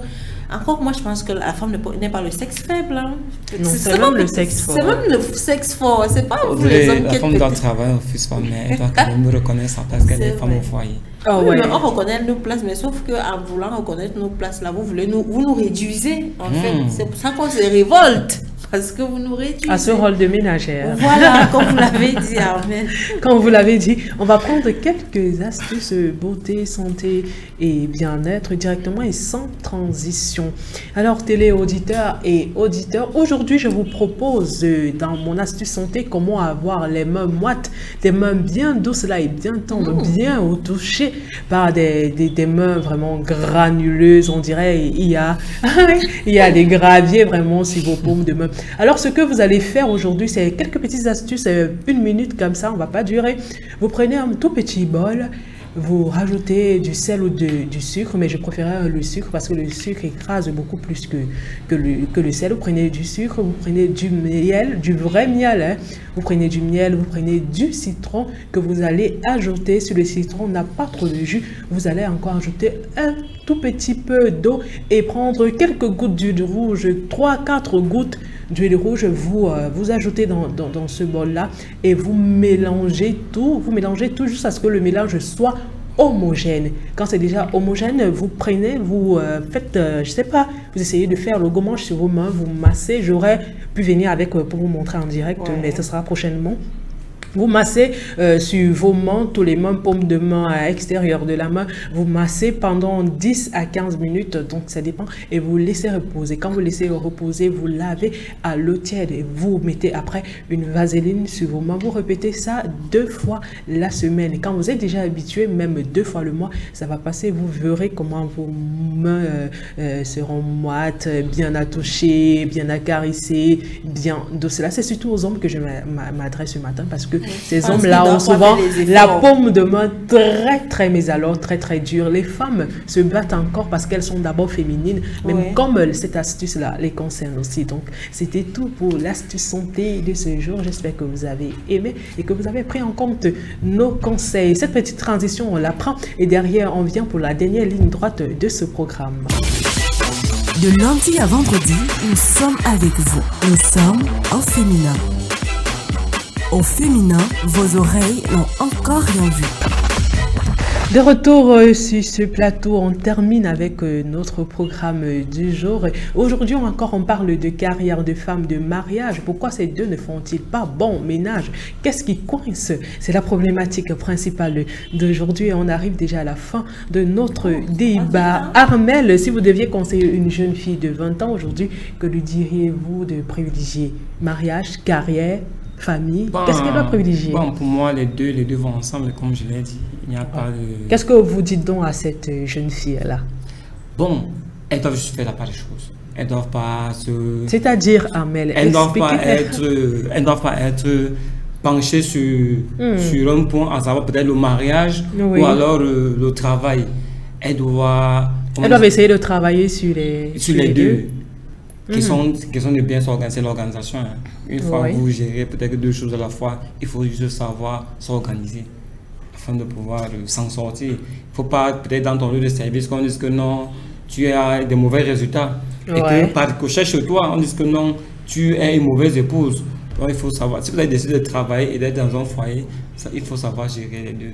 Encore moi je pense que la femme n'est pas le sexe faible. Hein. Non, c'est même le sexe fort. C'est même le sexe fort, c'est pas vous les hommes qui... La femme doit travailler au fils, mais elle doit quand même reconnaître sa place qu'elle est femme au foyer. Oui, mais on reconnaît nos places, mais sauf qu'en voulant reconnaître nos places là, vous nous réduisez en fait. C'est pour ça qu'on se révolte. Parce que vous nous réduisez. À ce rôle de ménagère. Voilà, comme vous l'avez dit, Armel. Comme vous l'avez dit, on va prendre quelques astuces beauté, santé et bien-être directement et sans transition. Alors, téléauditeurs et auditeurs, aujourd'hui, je vous propose dans mon astuce santé comment avoir les mains moites, des mains bien douces là et bien tendres, bien au toucher par des mains vraiment granuleuses. On dirait il y a des graviers vraiment sur vos paumes de main. Alors, ce que vous allez faire aujourd'hui, c'est quelques petites astuces, 1 minute comme ça, on ne va pas durer. Vous prenez un tout petit bol, vous rajoutez du sel ou du sucre, mais je préfère le sucre parce que le sucre écrase beaucoup plus que le sel. Vous prenez du sucre, vous prenez du miel, du vrai miel, hein. Vous prenez du miel, vous prenez du citron que vous allez ajouter. Si le citron n'a pas trop de jus, vous allez encore ajouter un tout petit peu d'eau et prendre quelques gouttes d'huile rouge, 3-4 gouttes d'huile rouge, vous ajoutez dans ce bol-là et vous mélangez tout jusqu'à ce que le mélange soit homogène. Quand c'est déjà homogène, vous prenez, vous faites, je sais pas, vous essayez de faire le gommage sur vos mains, vous massez. J'aurais pu venir avec pour vous montrer en direct, mais ce sera prochainement. Vous massez sur vos mains, tous les mains, paumes de main à l'extérieur de la main. Vous massez pendant 10 à 15 minutes, donc ça dépend. Et vous laissez reposer. Quand vous laissez reposer, vous lavez à l'eau tiède. Et vous mettez après une vaseline sur vos mains. Vous répétez ça 2 fois la semaine. Et quand vous êtes déjà habitué, même 2 fois le mois, ça va passer. Vous verrez comment vos mains seront moites, bien à toucher, bien à caresser, bien douces. Là, c'est surtout aux hommes que je m'adresse ce matin parce que ces hommes-là ont souvent la paume de main très, mais alors très dure. Les femmes se battent encore parce qu'elles sont d'abord féminines, même comme cette astuce-là les concerne aussi. Donc, c'était tout pour l'astuce santé de ce jour. J'espère que vous avez aimé et que vous avez pris en compte nos conseils. Cette petite transition, on la prend et derrière, on vient pour la dernière ligne droite de ce programme. De lundi à vendredi, nous sommes avec vous. Nous sommes au féminin. Au féminin, vos oreilles n'ont encore rien vu. De retour sur ce plateau, on termine avec notre programme du jour. Aujourd'hui, on parle de carrière de femme, de mariage. Pourquoi ces deux ne font-ils pas bon ménage? Qu'est-ce qui coince? C'est la problématique principale d'aujourd'hui. On arrive déjà à la fin de notre débat. Armelle, si vous deviez conseiller une jeune fille de 20 ans aujourd'hui, que lui diriez-vous de privilégier? Mariage, carrière, famille, qu'est-ce qu'elle doit privilégier? Bon, pour moi, les deux vont ensemble, comme je l'ai dit. Il n'y a pas de... Qu'est-ce que vous dites donc à cette jeune fille-là? Bon, elles doivent juste faire la part des choses. Elles ne doivent pas se... C'est-à-dire, Amel, elles ne doivent pas être penchées sur un point, à savoir peut-être le mariage ou alors le travail. Elles doivent essayer de travailler sur les deux. Qui sont de bien s'organiser l'organisation. Hein. Une fois que vous gérez peut-être 2 choses à la fois, il faut juste savoir s'organiser afin de pouvoir s'en sortir. Il ne faut pas peut-être dans ton lieu de service qu'on dise que non, tu as des mauvais résultats. Et que par ricochet chez toi, on dise que non, tu es une mauvaise épouse. Donc il faut savoir, si vous avez décidé de travailler et d'être dans un foyer, il faut savoir gérer les deux.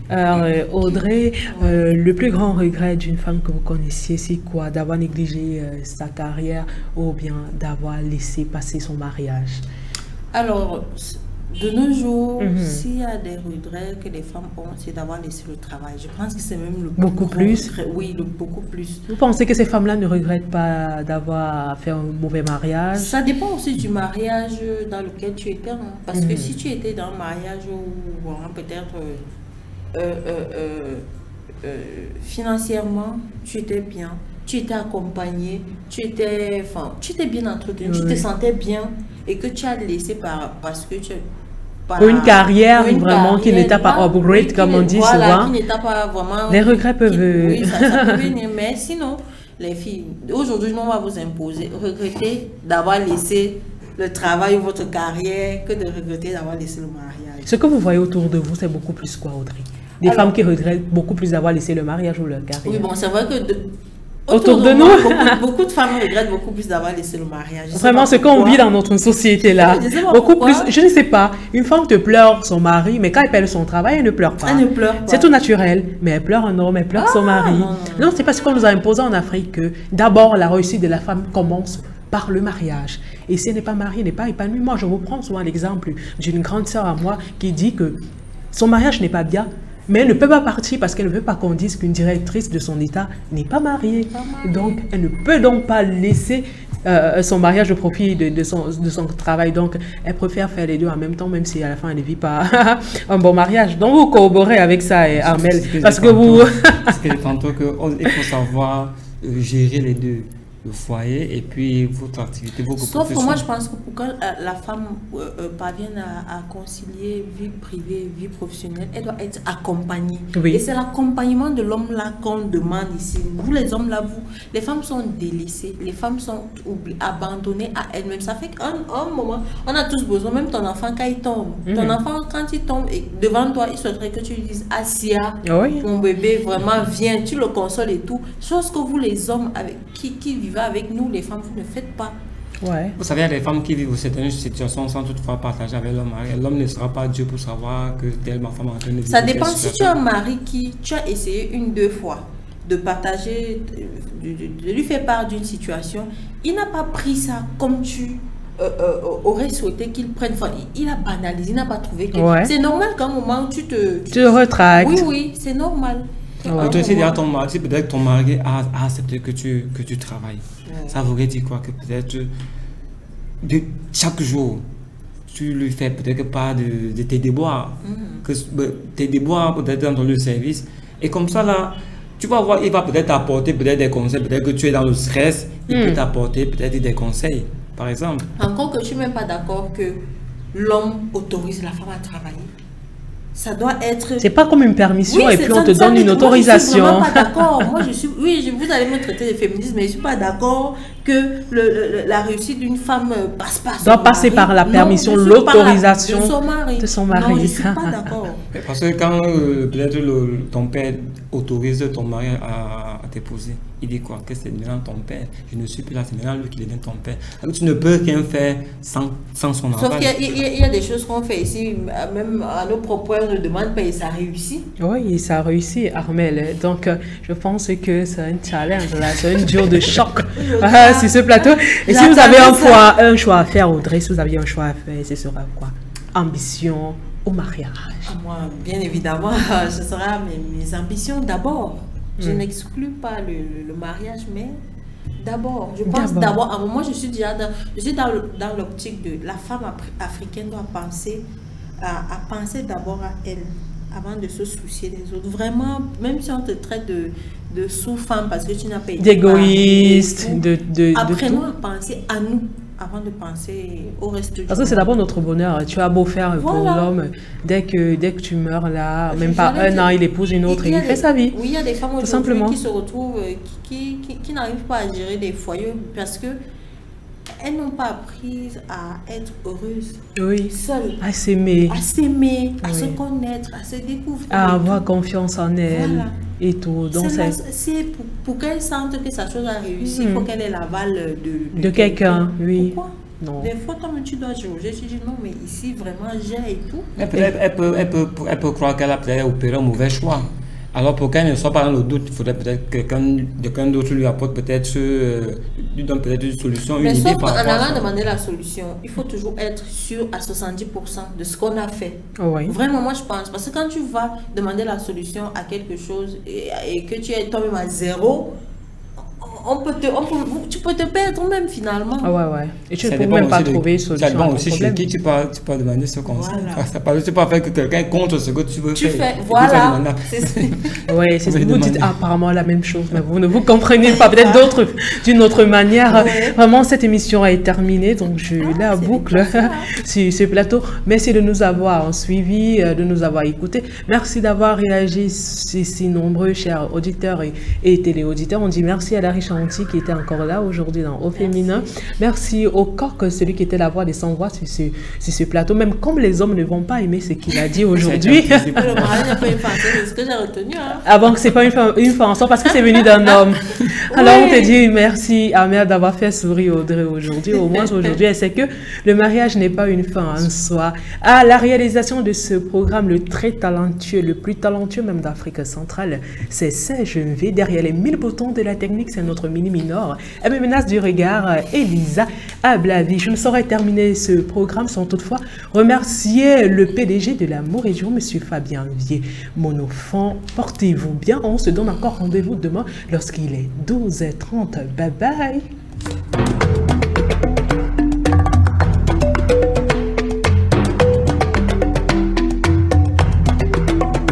Alors, Audrey, le plus grand regret d'une femme que vous connaissiez, c'est quoi? D'avoir négligé sa carrière ou bien d'avoir laissé passer son mariage? Alors, de nos jours, s'il y a des regrets que les femmes ont, c'est d'avoir laissé le travail. Je pense que c'est même le beaucoup plus. Oui, beaucoup plus. Vous pensez que ces femmes-là ne regrettent pas d'avoir fait un mauvais mariage? Ça dépend aussi du mariage dans lequel tu étais. Hein. Parce que si tu étais dans un mariage où peut-être... financièrement, tu étais bien, tu étais accompagné, tu étais bien entretenu, tu te sentais bien et que tu as laissé parce que tu pour une carrière vraiment qui n'était pas upgrade, comme on dit souvent. Qui n'était pas vraiment... Les regrets peuvent... Oui, ça peut venir, mais sinon, les filles, aujourd'hui, on va vous imposer, regretter d'avoir laissé le travail ou votre carrière que de regretter d'avoir laissé le mariage. Ce que vous voyez autour de vous, c'est beaucoup plus quoi, Audrey? Des femmes qui regrettent beaucoup plus d'avoir laissé le mariage ou leur carrière. Oui, bon, c'est vrai que autour de nous, beaucoup de femmes regrettent beaucoup plus d'avoir laissé le mariage. Vraiment, ce qu'on vit dans notre société là. Beaucoup plus, je ne sais pas, une femme te pleure son mari, mais quand elle perd son travail, elle ne pleure pas. Elle ne pleure pas. C'est tout naturel, mais elle pleure un homme, elle pleure son mari. Non, c'est parce qu'on nous a imposé en Afrique que d'abord la réussite de la femme commence par le mariage. Et si elle n'est pas mariée, elle n'est pas épanouie. Moi, je vous prends souvent l'exemple d'une grande sœur à moi qui dit que son mariage n'est pas bien, mais elle ne peut pas partir parce qu'elle ne veut pas qu'on dise qu'une directrice de son état n'est pas mariée. Donc, elle ne peut donc pas laisser son mariage au profit de son travail. Donc, elle préfère faire les deux en même temps, même si à la fin, elle ne vit pas un bon mariage. Donc, vous corroborez avec ça, Armel, parce que vous... Parce que tantôt qu'il faut savoir gérer les deux. le foyer et puis votre activité, votre Sauf que profession. moi, je pense que pour que la femme parvienne à concilier vie privée, vie professionnelle, elle doit être accompagnée. Oui. Et c'est l'accompagnement de l'homme là qu'on demande ici. Vous les hommes là, les femmes sont délaissées, les femmes sont abandonnées à elles-mêmes. Ça fait qu'un moment, on a tous besoin, même ton enfant quand il tombe. Ton enfant quand il tombe et devant toi, il souhaiterait que tu lui dises Asia, mon bébé, vraiment viens, tu le consoles et tout. Chose que vous les hommes qui vivent avec nous, les femmes, vous ne faites pas. Ouais. Vous savez, il y a des femmes qui vivent certaines situations sans toutefois partager avec leur mari. L'homme ne sera pas Dieu pour savoir que telle ma femme est en train de vivre. Ça dépend si tu as un mari qui, tu as essayé 1-2 fois de partager, de lui faire part d'une situation, il n'a pas pris ça comme tu aurais souhaité qu'il prenne. Enfin, il a banalisé, il n'a pas trouvé que... C'est normal qu'à un moment tu te retractes. Oui, c'est normal. Toi aussi, derrière ton mari, peut-être que ton mari a accepté que tu travailles. Ça voudrait dire quoi? Que peut-être chaque jour, tu lui fais peut-être pas de tes déboires. Que tes déboires peut-être dans le service. Et comme ça, là, tu vas voir, il va peut-être t'apporter peut-être des conseils. Peut-être que tu es dans le stress, il peut t'apporter peut-être des conseils, par exemple. Encore que je ne suis même pas d'accord que l'homme autorise la femme à travailler. Ça doit être... C'est pas comme une permission et puis on te donne une autorisation. Moi, je suis vraiment pas d'accord. Moi, vous allez me traiter de féminisme, mais je suis pas d'accord que la réussite d'une femme passe par son doit passer par la permission, l'autorisation de son mari. Non, je suis pas d'accord. Parce que quand peut-être ton père autorise ton mari à t'épouser, il dit quoi? Que c'est maintenant ton père. Je ne suis plus là, c'est maintenant lui qui devient ton père. Alors, tu ne peux rien faire sans son aval. Sauf qu'il y a des choses qu'on fait ici, même à nos propres, on ne demande pas et ça réussit. Oui, ça a réussi, Armelle. Donc, je pense que c'est un challenge, là, c'est un duo de choc sur ce plateau. Et si vous avez un choix à faire, Audrey, si vous aviez un choix à faire, ce sera quoi? Ambition au mariage. Moi, bien évidemment, ce sera mes ambitions d'abord. Je n'exclus pas le mariage, mais d'abord, je pense d'abord, à un moment, je suis dans l'optique de la femme africaine doit penser à penser d'abord à elle, avant de se soucier des autres. Vraiment, même si on te traite de sous-femme parce que tu n'as pas été d'égoïste, apprenons à penser à nous avant de penser au reste du Parce que c'est d'abord notre bonheur. Tu as beau faire pour l'homme, dès que tu meurs là, même pas un an, il épouse une autre et il fait sa vie. Oui, il y a des femmes aujourd'hui qui se retrouvent, qui n'arrivent pas à gérer des foyers parce que elles n'ont pas appris à être heureuses, seules, à s'aimer, à se connaître, à se découvrir, à avoir confiance en elles et tout. Donc c'est pour qu'elles sentent que sa chose a réussi, il faut qu'elle ait l'aval de quelqu'un. Oui. Pourquoi? Non. Des fois, comme tu dois juger, tu dis non, mais ici vraiment j'ai et tout. Elle peut croire qu'elle a peut-être opéré un mauvais choix. Alors pour qu'elle ne soit pas dans le doute, il faudrait peut-être que quelqu'un d'autre lui apporte peut-être lui donne peut-être une solution, une idée. Mais sauf qu'en allant demander la solution, il faut toujours être sûr à 70% de ce qu'on a fait. Vraiment, moi je pense. Parce que quand tu vas demander la solution à quelque chose et que tu es toi-même à 0, tu peux te perdre même finalement. Et tu ne peux même pas trouver solution. Ça dépend aussi chez qui tu peux demander ce conseil. Tu peux faire que quelqu'un contre ce que tu veux faire. Voilà. Oui, c'est ce que vous dites apparemment la même chose, mais vous ne vous comprenez pas, peut-être d'une autre manière. Vraiment, cette émission est terminée, donc je la boucle sur ce plateau. Merci de nous avoir suivis, de nous avoir écoutés. Merci d'avoir réagi si nombreux, chers auditeurs et téléauditeurs. On dit merci à la riche qui était encore là aujourd'hui dans Au Féminin. Merci au coq, celui qui était la voix des sans-voix sur ce plateau. Même comme les hommes ne vont pas aimer ce qu'il a dit aujourd'hui. Le mariage n'est pas une femme, c'est ce que j'ai retenu. Avant que ce n'est pas une femme, parce que c'est venu d'un homme. Alors on te dit merci Ahmed d'avoir fait sourire Audrey aujourd'hui. Au moins aujourd'hui, elle sait que le mariage n'est pas une fin en soi. À la réalisation de ce programme, le très talentueux, le plus talentueux même d'Afrique centrale, c'est Serge V. Derrière les 1000 boutons de la technique, c'est notre mini-minor. Elle me menace du regard, Elisa Ablavi. Je ne saurais terminer ce programme sans toutefois remercier le PDG de l'Amour Région, M. Fabien Vier. Mon enfant, portez-vous bien. On se donne encore rendez-vous demain lorsqu'il est 12h30. Bye bye.